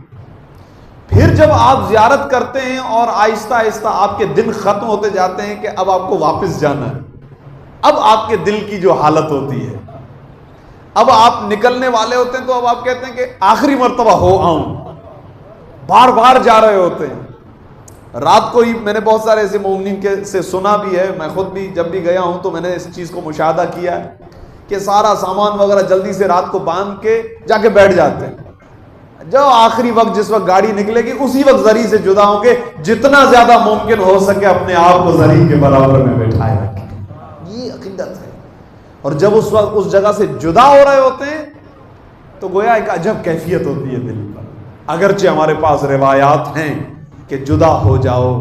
پھر جب آپ زیارت کرتے ہیں اور آہستہ آہستہ آپ کے دن ختم ہوتے جاتے ہیں کہ اب آپ کو واپس جانا ہے, اب آپ کے دل کی جو حالت ہوتی ہے, اب آپ نکلنے والے ہوتے ہیں تو اب آپ کہتے ہیں کہ آخری مرتبہ ہو آؤں. بار بار جا رہے ہوتے ہیں. رات کو ہی میں نے بہت سارے ایسے مومنین کے سے سنا بھی ہے, میں خود بھی جب بھی گیا ہوں تو میں نے اس چیز کو مشاہدہ کیا ہے کہ سارا سامان وغیرہ جلدی سے رات کو باندھ کے جا کے بیٹھ جاتے ہیں. جو آخری وقت جس وقت گاڑی نکلے گی اسی وقت زری سے جدا ہوں گے, جتنا زیادہ ممکن ہو سکے اپنے آپ کو زری کے برابر میں بیٹھائے رکھیں. یہ عقیدت ہے. اور جب اس وقت اس جگہ سے جدا ہو رہے ہوتے ہیں تو گویا ایک عجب کیفیت ہوتی ہے دل پر. اگرچہ ہمارے پاس روایات ہیں کہ جدا ہو جاؤ.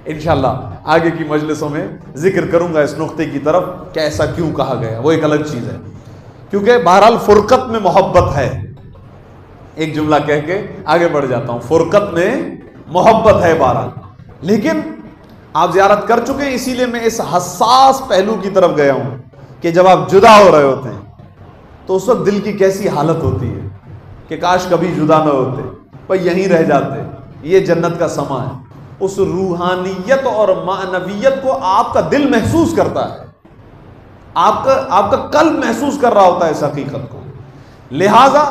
انشاءاللہ آگے کی مجلسوں میں ذکر کروں گا اس نقطے کی طرف کہ ایسا کیوں کہا گیا, وہ ایک الگ چیز ہے. کیونکہ بہرحال فرقت میں محبت ہے. ایک جملہ کہہ کے آگے بڑھ جاتا ہوں. فرقت میں محبت ہے بہرحال, لیکن آپ زیارت کر چکے ہیں, اسی لیے میں اس حساس پہلو کی طرف گیا ہوں کہ جب آپ جدا ہو رہے ہوتے ہیں تو اس وقت دل کی کیسی حالت ہوتی ہے کہ کاش کبھی جدا نہ ہوتے, پر یہیں رہ جاتے. یہ جنت کا سما ہے. اس روحانیت اور معنویت کو آپ کا دل محسوس کرتا ہے, آپ کا قلب محسوس کر رہا ہوتا ہے اس حقیقت کو. لہذا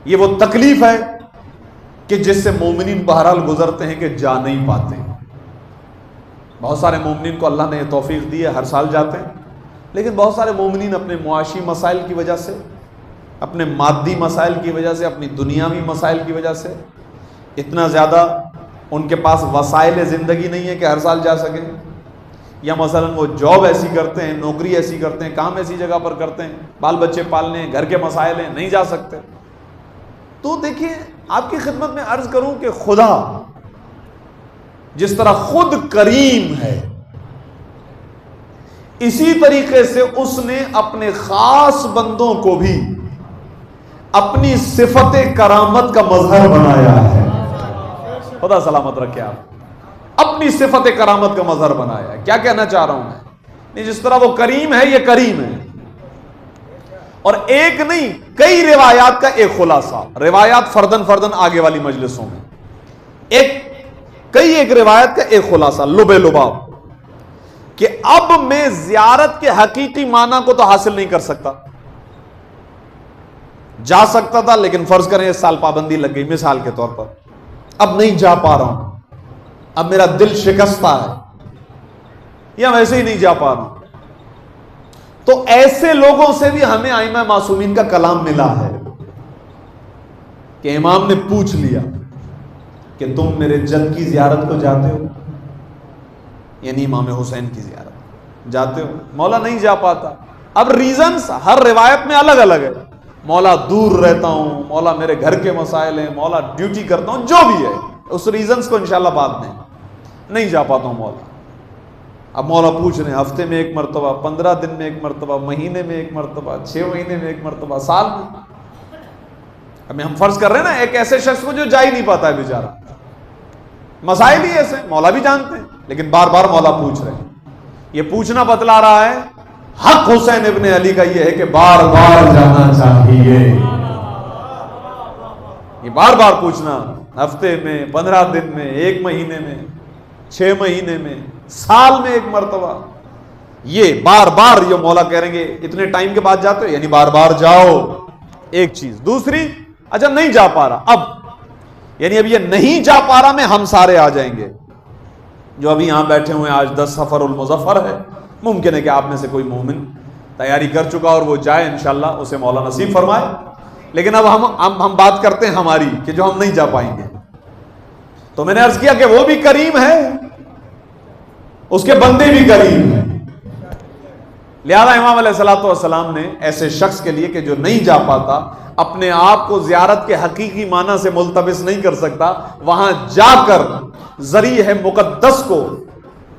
یہ وہ تکلیف ہے کہ جس سے مومنین بہرحال گزرتے ہیں کہ جا نہیں پاتے. بہت سارے مومنین کو اللہ نے یہ توفیق دی ہے, ہر سال جاتے ہیں, لیکن بہت سارے مومنین اپنے معاشی مسائل کی وجہ سے, اپنے مادی مسائل کی وجہ سے, اپنی دنیاوی مسائل کی وجہ سے اتنا زیادہ ان کے پاس وسائل زندگی نہیں ہے کہ ہر سال جا سکیں, یا مثلا وہ جاب ایسی کرتے ہیں, نوکری ایسی کرتے ہیں, کام ایسی جگہ پر کرتے ہیں, بال بچے پالنے ہیں, گھر کے مسائل ہیں, نہیں جا سکتے. تو دیکھیے آپ کی خدمت میں عرض کروں کہ خدا جس طرح خود کریم ہے, اسی طریقے سے اس نے اپنے خاص بندوں کو بھی اپنی صفت کرامت کا مظہر بنایا ہے. خدا سلامت رکھے. آپ اپنی صفت کرامت کا مظہر بنایا ہے. کیا کہنا چاہ رہا ہوں میں, جس طرح وہ کریم ہے, یہ کریم ہے. اور ایک نہیں کئی روایات کا ایک خلاصہ, روایات فردن فردن آگے والی مجلسوں میں, ایک روایت کا ایک خلاصہ لبے لباب, کہ اب میں زیارت کے حقیقی معنی کو تو حاصل نہیں کر سکتا. جا سکتا تھا لیکن فرض کریں اس سال پابندی لگ گئی مثال کے طور پر, اب نہیں جا پا رہا ہوں, اب میرا دل شکستہ ہے, یا ویسے ہی نہیں جا پا رہا ہوں. تو ایسے لوگوں سے بھی ہمیں ائمہ معصومین کا کلام ملا ہے کہ امام نے پوچھ لیا کہ تم میرے جد کی زیارت کو جاتے ہو, یعنی امام حسین کی زیارت جاتے ہو؟ مولا نہیں جا پاتا. اب ریزنز ہر روایت میں الگ الگ ہے. مولا دور رہتا ہوں, مولا میرے گھر کے مسائل ہیں, مولا ڈیوٹی کرتا ہوں, جو بھی ہے اس ریزنز کو انشاءاللہ بعد میں نہیں جا پاتا ہوں مولا. اب مولا پوچھ رہے ہیں ہفتے میں ایک مرتبہ, 15 دن میں ایک مرتبہ, مہینے میں ایک مرتبہ, 6 مہینے میں ایک مرتبہ, سال میں. ابھی ہم فرض کر رہے ہیں نا ایک ایسے شخص کو جو جا ہی نہیں پاتا ہے بیچارہ, مسائل ہی ایسے, مولا بھی جانتے ہیں لیکن بار بار مولا پوچھ رہے ہیں. یہ پوچھنا بتلا رہا ہے حق حسین ابن علی کا یہ ہے کہ بار بار جانا چاہیے. یہ بار بار پوچھنا, ہفتے میں, 15 دن میں, 1 مہینے میں, 6 مہینے میں, سال میں ایک مرتبہ, یہ بار بار یہ مولا کہہ رہیں گے اتنے ٹائم کے بعد جاتے ہو, یعنی بار بار جاؤ. ایک چیز. دوسری, اچھا نہیں جا پا رہا, اب یعنی اب یہ نہیں جا پا رہا میں ہم سارے آ جائیں گے جو ابھی یہاں بیٹھے ہوئے, آج 10 صفر المظفر ہے, ممکن ہے کہ آپ میں سے کوئی مومن تیاری کر چکا اور وہ جائے, انشاءاللہ اسے مولا نصیب فرمائے. لیکن اب ہم بات کرتے ہیں ہماری کہ جو ہم نہیں جا پائیں گے. تو میں نے عرض کیا کہ وہ بھی کریم ہے, اس کے بندے بھی کریم ہیں. لہذا امام علیہ الصلوۃ والسلام نے ایسے شخص کے لیے کہ جو نہیں جا پاتا, اپنے آپ کو زیارت کے حقیقی معنی سے ملتبس نہیں کر سکتا, وہاں جا کر ذریعہ مقدس کو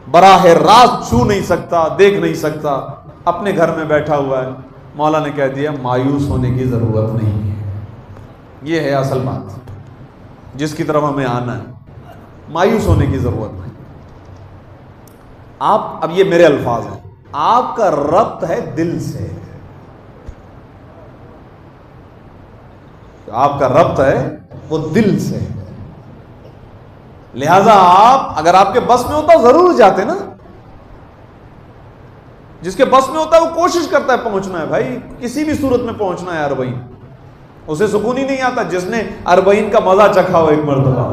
براہ راست چھو نہیں سکتا, دیکھ نہیں سکتا, اپنے گھر میں بیٹھا ہوا ہے, مولا نے کہہ دیا مایوس ہونے کی ضرورت نہیں ہے. یہ ہے اصل بات جس کی طرف ہمیں آنا ہے, مایوس ہونے کی ضرورت نہیں. آپ اب یہ میرے الفاظ ہیں, آپ کا ربط ہے دل سے، آپ کا ربط ہے وہ دل سے، لہذا آپ اگر آپ کے بس میں ہوتا ضرور جاتے نا، جس کے بس میں ہوتا ہے وہ کوشش کرتا ہے پہنچنا ہے، بھائی کسی بھی صورت میں پہنچنا ہے اربعین، اسے سکون ہی نہیں آتا جس نے اربعین کا مزہ چکھا ہو ایک مرتبہ،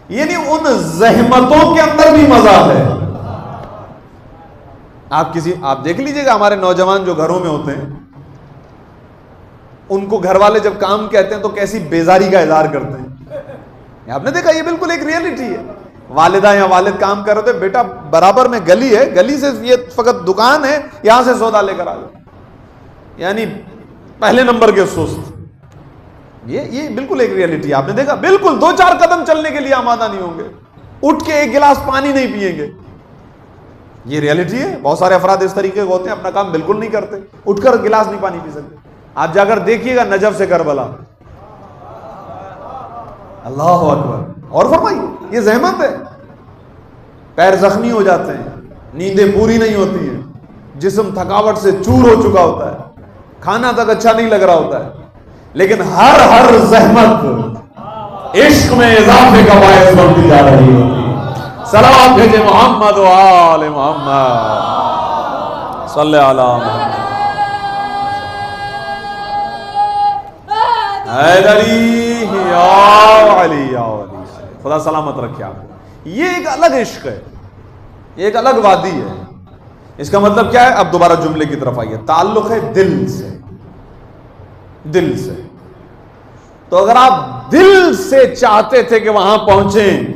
یعنی ان زحمتوں کے اندر بھی مزہ ہے۔ آپ دیکھ لیجئے گا ہمارے نوجوان جو گھروں میں ہوتے ہیں، ان کو گھر والے جب کام کہتے ہیں تو کیسی بیزاری کا اظہار کرتے ہیں، آپ نے دیکھا، یہ بالکل ایک ریئلٹی ہے۔ والدہ یا والد کام کر رہے تھے، بیٹا برابر میں گلی ہے، گلی سے یہ فقط دکان ہے، یہاں سے سودا لے کر آ جاؤ، یعنی پہلے نمبر کے سست، یہ بالکل ایک ریئلٹی ہے۔ آپ نے دیکھا، بالکل 2-4 قدم چلنے کے لیے آمادہ نہیں ہوں گے، اٹھ کے ایک گلاس پانی نہیں پیئیں گے، یہ ریئلٹی ہے۔ بہت سارے افراد اس طریقے کے ہوتے ہیں، اپنا کام بالکل نہیں کرتے، اٹھ کر گلاس نہیں پانی پی سکتے۔ آپ جا کر دیکھیے گا نجف سے کربلا، اللہ اکبر، اور فرمائیے، یہ زحمت ہے، پیر زخمی ہو جاتے ہیں، نیندیں پوری نہیں ہوتی ہیں، جسم تھکاوٹ سے چور ہو چکا ہوتا ہے، کھانا تک اچھا نہیں لگ رہا ہوتا ہے، لیکن ہر زحمت عشق میں اضافے کا باعث بنتی جا رہی ہوتی ہے۔ صلوات بھیجے محمد و آل محمد، صلی علی محمد۔ حیدری یا علی یا علی، خدا سلامت رکھے آپ کو۔ یہ ایک الگ عشق ہے، یہ ایک الگ وادی ہے۔ اس کا مطلب کیا ہے؟ اب دوبارہ جملے کی طرف آئیے، تعلق ہے دل سے، دل سے۔ تو اگر آپ دل سے چاہتے تھے کہ وہاں پہنچیں،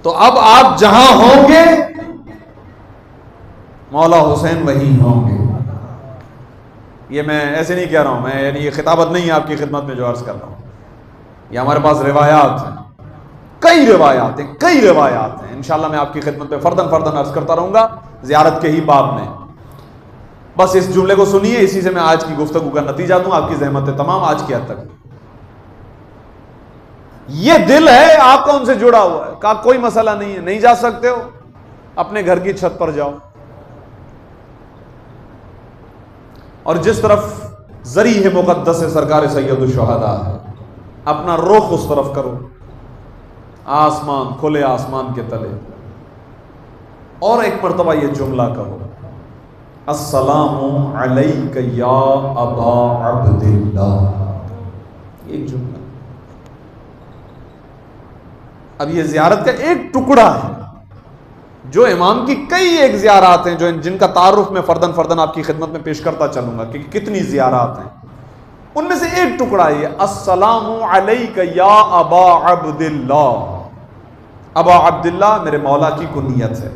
تو اب آپ جہاں ہوں گے مولا حسین وہیں ہوں گے۔ یہ میں ایسے نہیں کہہ رہا ہوں، میں یعنی یہ خطابت نہیں ہے آپ کی خدمت میں جو عرض کر رہا ہوں، یہ ہمارے پاس روایات ہیں، کئی روایات ہیں، انشاءاللہ میں آپ کی خدمت میں فرداً عرض کرتا رہوں گا زیارت کے ہی باب میں۔ بس اس جملے کو سنیے، اسی سے میں آج کی گفتگو کا نتیجہ دوں، آپ کی زحمتیں تمام آج کی حد تک۔ یہ دل ہے آپ کا ان سے جڑا ہوا ہے، کہا کوئی مسئلہ نہیں ہے، نہیں جا سکتے ہو اپنے گھر کی چھت پر جاؤ، اور جس طرف ذریح مقدس سرکار سید الشہداء ہے اپنا رخ اس طرف کرو، آسمان، کھلے آسمان کے تلے، اور ایک مرتبہ یہ جملہ کہو، السلام علیک یا ابا عبداللہ، ایک جملہ۔ اب یہ زیارت کا ایک ٹکڑا ہے، جو امام کی کئی ایک زیارات ہیں جن کا تعارف میں فرداً آپ کی خدمت میں پیش کرتا چلوں گا کہ کتنی زیارات ہیں، ان میں سے ایک ٹکڑا ہے السلام علیک یا ابا عبداللہ۔ ابا عبداللہ میرے مولا کی کنیت ہے،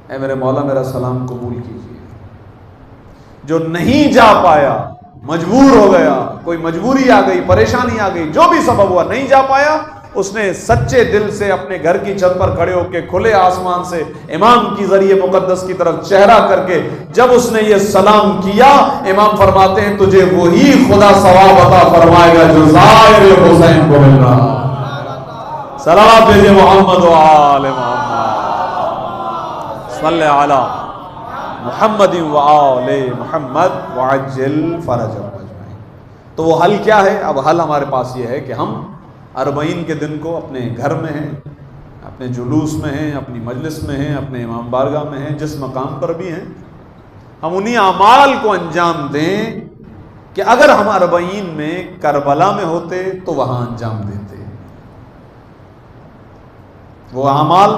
اے میرے مولا میرا سلام قبول کیجیے۔ جو نہیں جا پایا، مجبور ہو گیا، کوئی مجبوری آ گئی، پریشانی آ گئی، جو بھی سبب ہوا، نہیں جا پایا، اس نے سچے دل سے اپنے گھر کی چھت پر کھڑے ہو کے کھلے آسمان سے امام کی ذریعے مقدس کی طرف چہرہ کر کے جب اس نے یہ سلام کیا، امام فرماتے ہیں تجھے وہی خدا ثواب عطا فرمائے گا جو زائر حسین کو مل رہا۔ صلوات بھیجے محمد و آل محمد، صلی علی محمد و آل محمد وعجل فرجهم اجمعین۔ تو وہ حل کیا ہے؟ اب حل ہمارے پاس یہ ہے کہ ہم اربعین کے دن کو اپنے گھر میں ہیں، اپنے جلوس میں ہیں، اپنی مجلس میں ہیں، اپنے امام بارگاہ میں ہیں، جس مقام پر بھی ہیں، ہم انہی اعمال کو انجام دیں کہ اگر ہم اربعین میں کربلا میں ہوتے تو وہاں انجام دیتے۔ وہ اعمال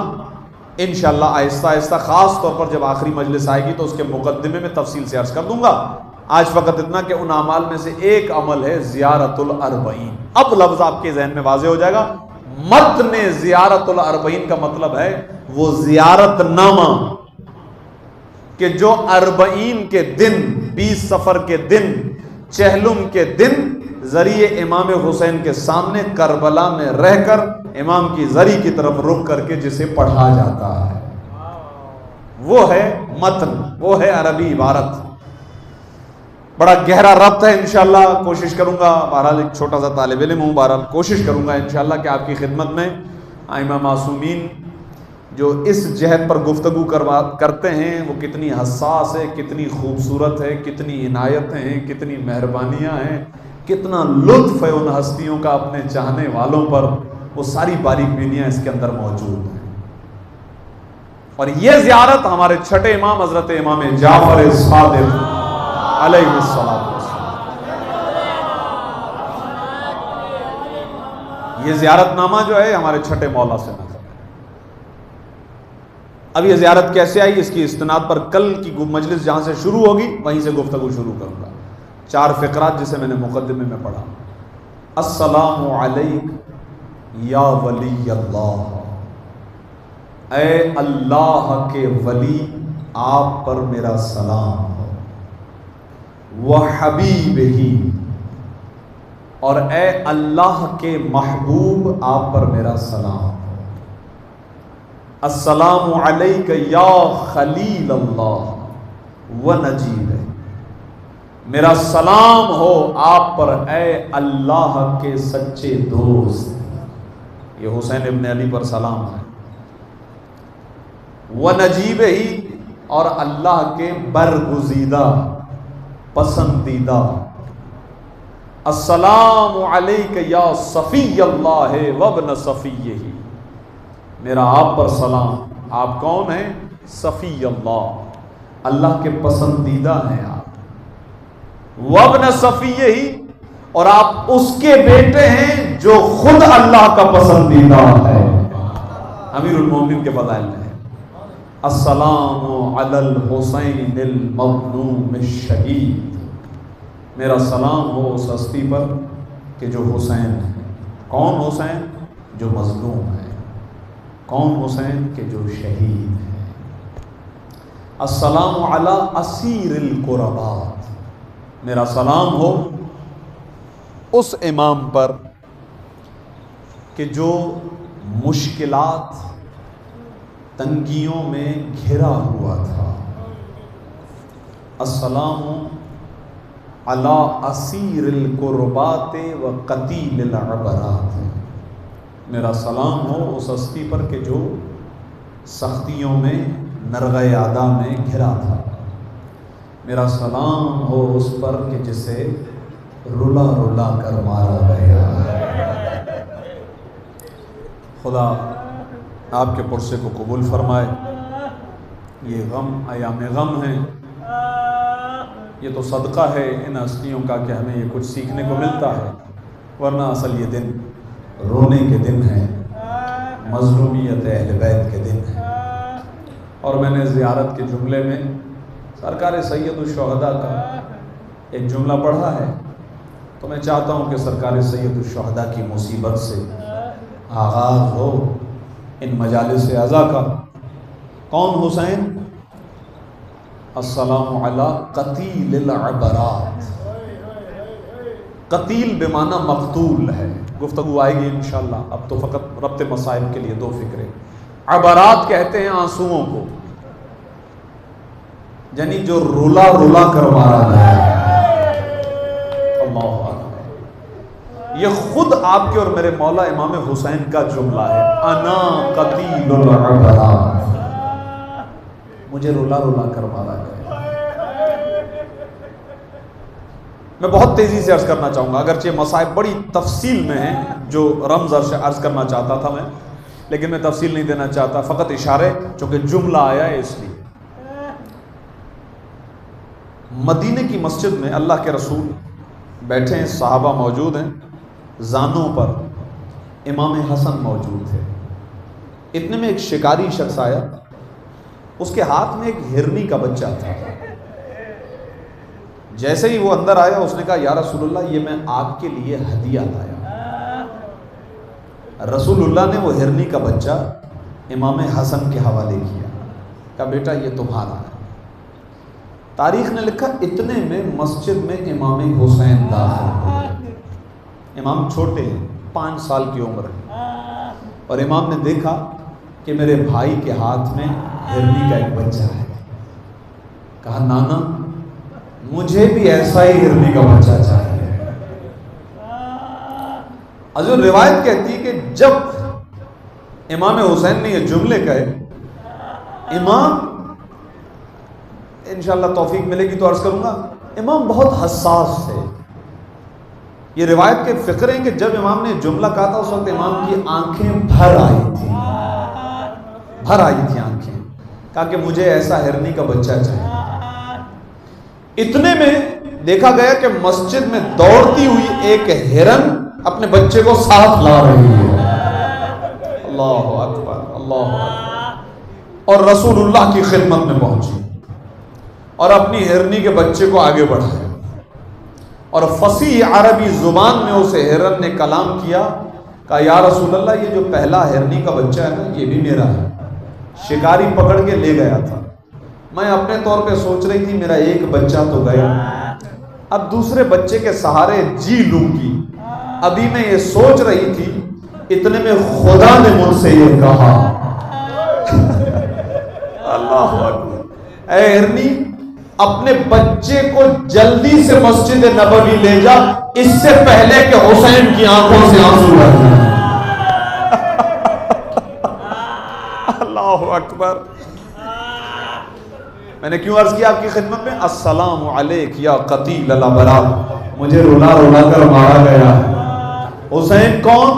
انشاءاللہ آہستہ آہستہ، خاص طور پر جب آخری مجلس آئے گی تو اس کے مقدمے میں تفصیل سے عرض کر دوں گا۔ آج فقط اتنا کہ ان اعمال میں سے ایک عمل ہے زیارت الاربعین۔ اب لفظ آپ کے ذہن میں واضح ہو جائے گا، متن زیارت الاربعین کا مطلب ہے وہ زیارت نامہ کہ جو اربعین کے دن، 20 صفر کے دن، چہلم کے دن ذریعے امام حسین کے سامنے کربلا میں رہ کر امام کی ذری کی طرف رخ کر کے جسے پڑھا جاتا ہے، وہ ہے متن، وہ ہے عربی عبارت۔ بڑا گہرا ربط ہے، انشاءاللہ کوشش کروں گا، بہرحال ایک چھوٹا سا طالب علم ہوں، بہرحال کوشش کروں گا انشاءاللہ کہ آپ کی خدمت میں ائمہ معصومین جو اس جہد پر گفتگو کرتے ہیں وہ کتنی حساس ہے، کتنی خوبصورت ہے، کتنی عنایتیں ہیں، کتنی مہربانیاں ہیں، کتنا لطف ہے ان ہستیوں کا اپنے چاہنے والوں پر، وہ ساری باریک بینیاں اس کے اندر موجود ہیں۔ اور یہ زیارت ہمارے چھٹے امام حضرت امام جعفر صادق علیہ السلام، یہ زیارت نامہ جو ہے ہمارے چھٹے مولا سے نظر ہے۔ اب یہ زیارت کیسے آئی، اس کی استناد پر کل کی مجلس جہاں سے شروع ہوگی وہیں سے گفتگو شروع کروں گا۔ 4 فقرات جسے میں نے مقدمے میں پڑھا۔ السلام علیک یا ولی اللہ، اے اللہ کے ولی آپ پر میرا سلام ہو، وحبیب ہی، اور اے اللہ کے محبوب آپ پر میرا سلام ہو۔ السلام علیک یا خلیل اللہ و نجیب، میرا سلام ہو آپ پر اے اللہ کے سچے دوست، یہ حسین ابن علی پر سلام ہے، و نجیب ہی، اور اللہ کے برگزیدہ پسندیدہ۔ السلام علیک یا صفی اللہ وابن صفیہ، میرا آپ پر سلام، آپ کون ہیں؟ صفی اللہ، اللہ کے پسندیدہ ہیں آپ، وابن صفیہ ہی، اور آپ اس کے بیٹے ہیں جو خود اللہ کا پسندیدہ ہے۔ امیر المومنین کے فضائل میں ہے السلام علی الحسین المظلوم الشہید، میرا سلام ہو اس ہستی پر کہ جو حسین ہے۔ کون حسین؟ جو مظلوم ہے۔ کون حسین؟ کہ جو شہید ہے۔ السلام علی اسیر القربات، میرا سلام ہو اس امام پر کہ جو مشکلات تنگیوں میں گھرا ہوا تھا۔ السلام علی اسیر القربات و قتیل العبرات، میرا سلام ہو اس ہستی پر کہ جو سختیوں میں نرغہ اعداء میں گھرا تھا۔ میرا سلام ہو اس پر کہ جسے رلا رلا کر مارا گیا۔ خدا آپ کے پرسے کو قبول فرمائے۔ یہ غم ایام غم ہیں، یہ تو صدقہ ہے ان ہستیوں کا کہ ہمیں یہ کچھ سیکھنے کو ملتا ہے، ورنہ اصل یہ دن رونے کے دن ہیں، مظلومیت اہل بیت کے دن ہیں۔ اور میں نے زیارت کے جملے میں سرکار سید الشہداء کا ایک جملہ پڑھا ہے، تو میں چاہتا ہوں کہ سرکار سید الشہداء کی مصیبت سے آغاز ہو ان مجالس اعزا کا۔ کون حسین؟ السلام علی قتیل العبرات، قتیل بمعنی مقتول ہے، گفتگو آئے گی انشاءاللہ، اب تو فقط ربط مصائب کے لیے 2 فکرے۔ عبرات کہتے ہیں آنسوؤں کو، یعنی جو رولا رولا کر مارا گیا۔ اللہ اکبر، یہ خود آپ کے اور میرے مولا امام حسین کا جملہ ہے، انا قتیل العبرات، مجھے رولا رولا کر مارا گیا۔ میں بہت تیزی سے عرض کرنا چاہوں گا، اگرچہ مسائل بڑی تفصیل میں ہیں جو رمز عرض کرنا چاہتا تھا میں، لیکن میں تفصیل نہیں دینا چاہتا، فقط اشارے، چونکہ جملہ آیا ہے اس لیے۔ مدینے کی مسجد میں اللہ کے رسول بیٹھے ہیں، صحابہ موجود ہیں، زانوں پر امام حسن موجود تھے۔ اتنے میں ایک شکاری شخص آیا، اس کے ہاتھ میں ایک ہرنی کا بچہ تھا۔ جیسے ہی وہ اندر آیا اس نے کہا یا رسول اللہ، یہ میں آپ کے لیے ہدیہ لایا۔ رسول اللہ نے وہ ہرنی کا بچہ امام حسن کے حوالے کیا، کہا بیٹا یہ تمہارا ہے۔ تاریخ نے لکھا اتنے میں مسجد میں امام حسین داخل ہوئے۔ امام چھوٹے ہیں، 5 سال کی عمر ہے، اور امام نے دیکھا کہ میرے بھائی کے ہاتھ میں ہرنی کا ایک بچہ ہے۔ کہا نانا مجھے بھی ایسا ہی ہرنی کا بچہ چاہیے۔ حضور روایت کہتی ہے کہ جب امام حسین نے یہ جملے کہے امام انشاءاللہ توفیق ملے گی تو عرض کروں گا، امام بہت حساس تھے. یہ روایت کے فقرے ہیں کہ جب امام نے جملہ کہا تھا اس وقت امام کی آنکھیں بھر آئی تھی آنکھیں. کہا کہ مجھے ایسا ہرنی کا بچہ چاہیے. اتنے میں دیکھا گیا کہ مسجد میں دوڑتی ہوئی ایک ہرن اپنے بچے کو ساتھ لا رہی ہے. اللہ اکبر اللہ اکبر. اور رسول اللہ کی خدمت میں پہنچی اور اپنی ہرنی کے بچے کو آگے بڑھایا اور فصیح عربی زبان میں اسے ہرن نے کلام کیا. کہا یا رسول اللہ، یہ جو پہلا ہرنی کا بچہ ہے نا، یہ بھی میرا ہے. شکاری پکڑ کے لے گیا تھا. میں اپنے طور پہ سوچ رہی تھی میرا ایک بچہ تو گیا، اب دوسرے بچے کے سہارے جی لوں گی. ابھی میں یہ سوچ رہی تھی، اتنے میں خدا نے مجھ سے یہ کہا اللہ اکبر، اے ہرنی اپنے بچے کو جلدی سے مسجد نبوی لے جا، اس سے پہلے کہ حسین کی آنکھوں سے آنسو بہہ جائیں. اللہ اکبر. میں نے کیوں عرض کیا آپ کی خدمت میں، السلام علیک یا قتیل الابرار، مجھے رولا رولا کر مارا گیا. حسین کون؟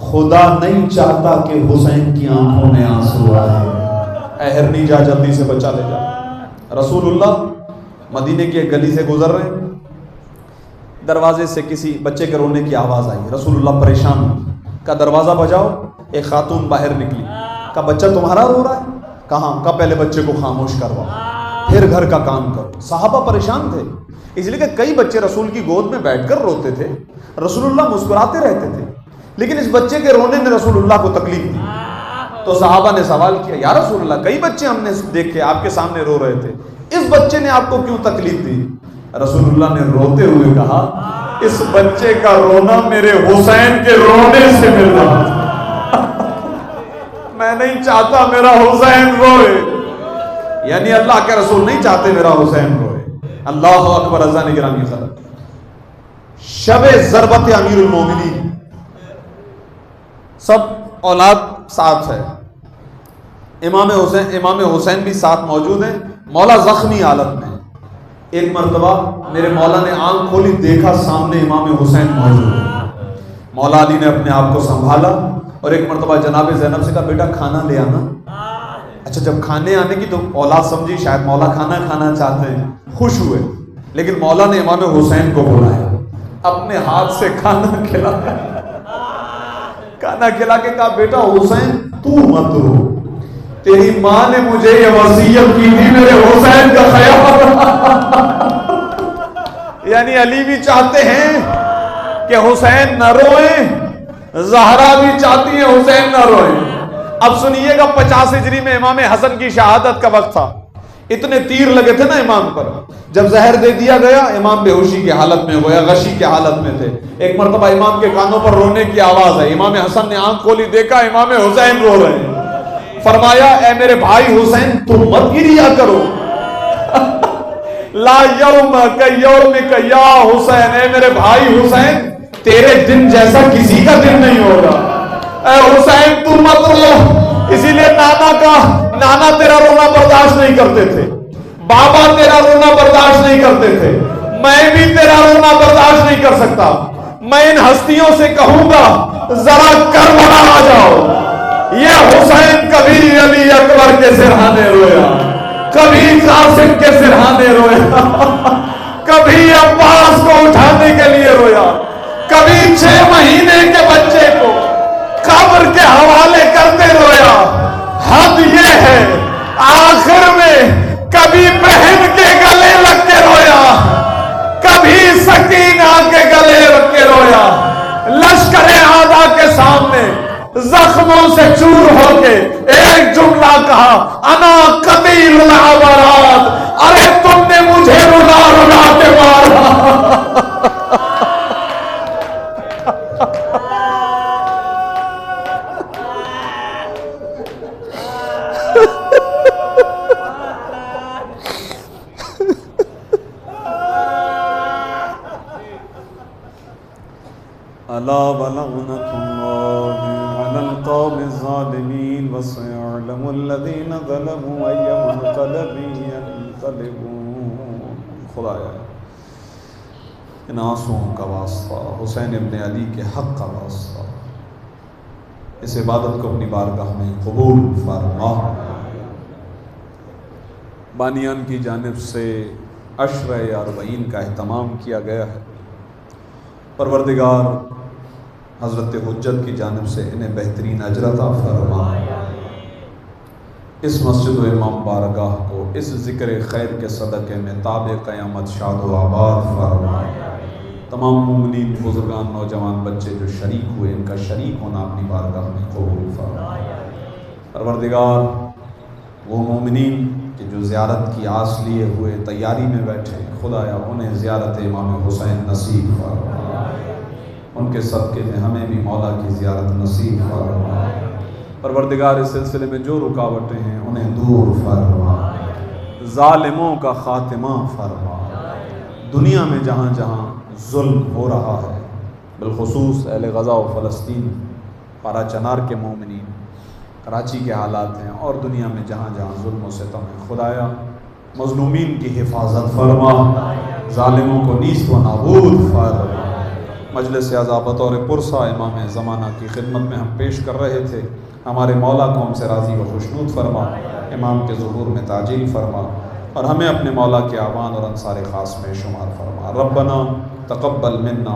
خدا نہیں چاہتا کہ حسین کی آنکھوں میں آنسو آئے. اے ہرنی جا جلدی سے بچہ لے جا. رسول اللہ مدینے کی ایک گلی سے گزر رہے ہیں، دروازے سے کسی بچے کے رونے کی آواز آئی. رسول اللہ پریشان ہو، کہا دروازہ بجاؤ. ایک خاتون باہر نکلی. کہا بچہ تمہارا رو رہا ہے؟ کہاں؟ کہا پہلے بچے کو خاموش کرواؤ، پھر گھر کا کام کرو. صحابہ پریشان تھے اس لیے کہ کئی بچے رسول کی گود میں بیٹھ کر روتے تھے، رسول اللہ مسکراتے رہتے تھے، لیکن اس بچے کے رونے نے رسول اللہ کو تکلیف دی. تو صحابہ نے سوال کیا، یا رسول اللہ کئی بچے ہم نے دیکھے آپ کے سامنے رو رہے تھے، اس بچے نے آپ کو کیوں تکلیف دی؟ رسول اللہ نے روتے ہوئے کہا، اس بچے کا رونا میرے حسین کے رونے سے مل رہا تھا. میں نہیں چاہتا میرا حسین روئے. یعنی اللہ کے رسول نہیں چاہتے میرا حسین روئے. اللہ اکبر. اذان گرامی خدا، شب ضربت امیر المومنین، سب اولاد ساتھ ہے. امام حسین بھی ساتھ موجود ہیں. مولا زخمی حالت میں. ایک مرتبہ میرے مولا نے آنکھ کھولی، دیکھا سامنے امام حسین موجود ہے. مولا علی نے اپنے آپ کو سنبھالا اور ایک مرتبہ جناب زینب سے کہا بیٹا کھانا لے آنا. اچھا جب کھانے آنے کی تو اولاد سمجھی شاید مولا کھانا کھانا چاہتے ہیں، خوش ہوئے. لیکن مولا نے امام حسین کو بلایا، اپنے ہاتھ سے کھانا کھلایا. کھانا کھلا کے کہا بیٹا حسین تو مت رو، تیری ماں نے مجھے یہ وصیت کی تھی میرے حسین کا خیال. یعنی علی بھی چاہتے ہیں کہ حسین نہ روئیں، زہرا بھی چاہتی ہیں حسین نہ روئیں. اب سنیے گا 50 ہجری میں امام حسن کی شہادت کا وقت تھا. اتنے تیر لگے تھے نا امام پر. جب زہر دے دیا گیا امام بے ہوشی کی حالت میں ہو گیا، غشی کی حالت میں تھے. ایک مرتبہ امام کے کانوں پر رونے کی آواز ہے. امام حسن نے آنکھ کھولی، دیکھا امام حسین رو رہے ہیں. فرمایا اے میرے بھائی حسین تم مت گریا کرو. لا یوم کیومک یا حسین، اے میرے بھائی حسین تیرے دن جیسا کسی کا دن نہیں ہوگا. اے حسین تم مت رو. اسی لیے نانا تیرا رونا برداشت نہیں کرتے تھے، بابا تیرا رونا برداشت نہیں کرتے تھے، میں بھی تیرا رونا برداشت نہیں کر سکتا. میں ان ہستیوں سے کہوں گا ذرا کربلا آ جاؤ. یہ حسین کبھی علی اکبر کے سرہانے رویا، کبھی قاسم کے سرہانے رویا، کبھی عباس کو اٹھانے کے لیے رویا، کبھی 6 مہینے کے بچے کو قبر کے حوالے کرتے رویا. حد یہ ہے آخر میں کبھی بہن کے گلے لگ کے رویا، کبھی سکینہ کے گلے لگ کے رویا. لشکر اعداء کے سامنے زخموں سے چور ہو کے ایک جملہ کہا، انا قتیل العبرات. ارے تم نے مجھے رلا رلا کے مارا. الا ولعنۃ اللہ على القوم الظالمين وسيعلم الذين ظلموا أي منقلب ينقلبون. خدایا ان آنسوؤں کا واسطہ، حسین ابن علی کے حق کا واسطہ، اس عبادت کو اپنی بارگاہ میں قبول فرما. بانیان کی جانب سے عشرہ اربعین کا اہتمام کیا گیا ہے. پروردگار حضرت حجت کی جانب سے انہیں بہترین اجر عطا فرما. اس مسجد و امام بارگاہ کو اس ذکر خیر کے صدقے میں تابع قیامت شاد و آباد فرما. تمام مومنین، بزرگان، نوجوان، بچے جو شریک ہوئے، ان کا شریک ہونا اپنی بارگاہ میں قبول فرما. پروردگار وہ مومنین کہ جو زیارت کی آس لیے ہوئے تیاری میں بیٹھے، خدایا انہیں زیارت امام حسین نصیب فرما. ان کے صدقے میں ہمیں بھی مولا کی زیارت نصیب فرما. پروردگار اس سلسلے میں جو رکاوٹیں ہیں انہیں دور فرما. ظالموں کا خاتمہ فرما. دنیا میں جہاں جہاں ظلم ہو رہا ہے، بالخصوص اہل غزہ و فلسطین، پارا چنار کے مومنین، کراچی کے حالات ہیں، اور دنیا میں جہاں جہاں ظلم و ستم ہے، خدایا مظلومین کی حفاظت فرما، ظالموں کو نیست و نابود فرما. مجلس اعزا بطور پرسہ امام زمانہ کی خدمت میں ہم پیش کر رہے تھے. ہمارے مولا کو ہم سے راضی و خوشنود فرما، امام کے ظہور میں تعجیل فرما، اور ہمیں اپنے مولا کے اعوان اور انصار خاص میں شمار فرما. ربنا تقبل منا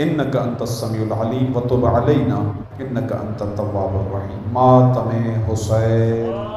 انک انت السمیع العلیم وتب علینا انک انت التواب الرحیم. ماتم حسین.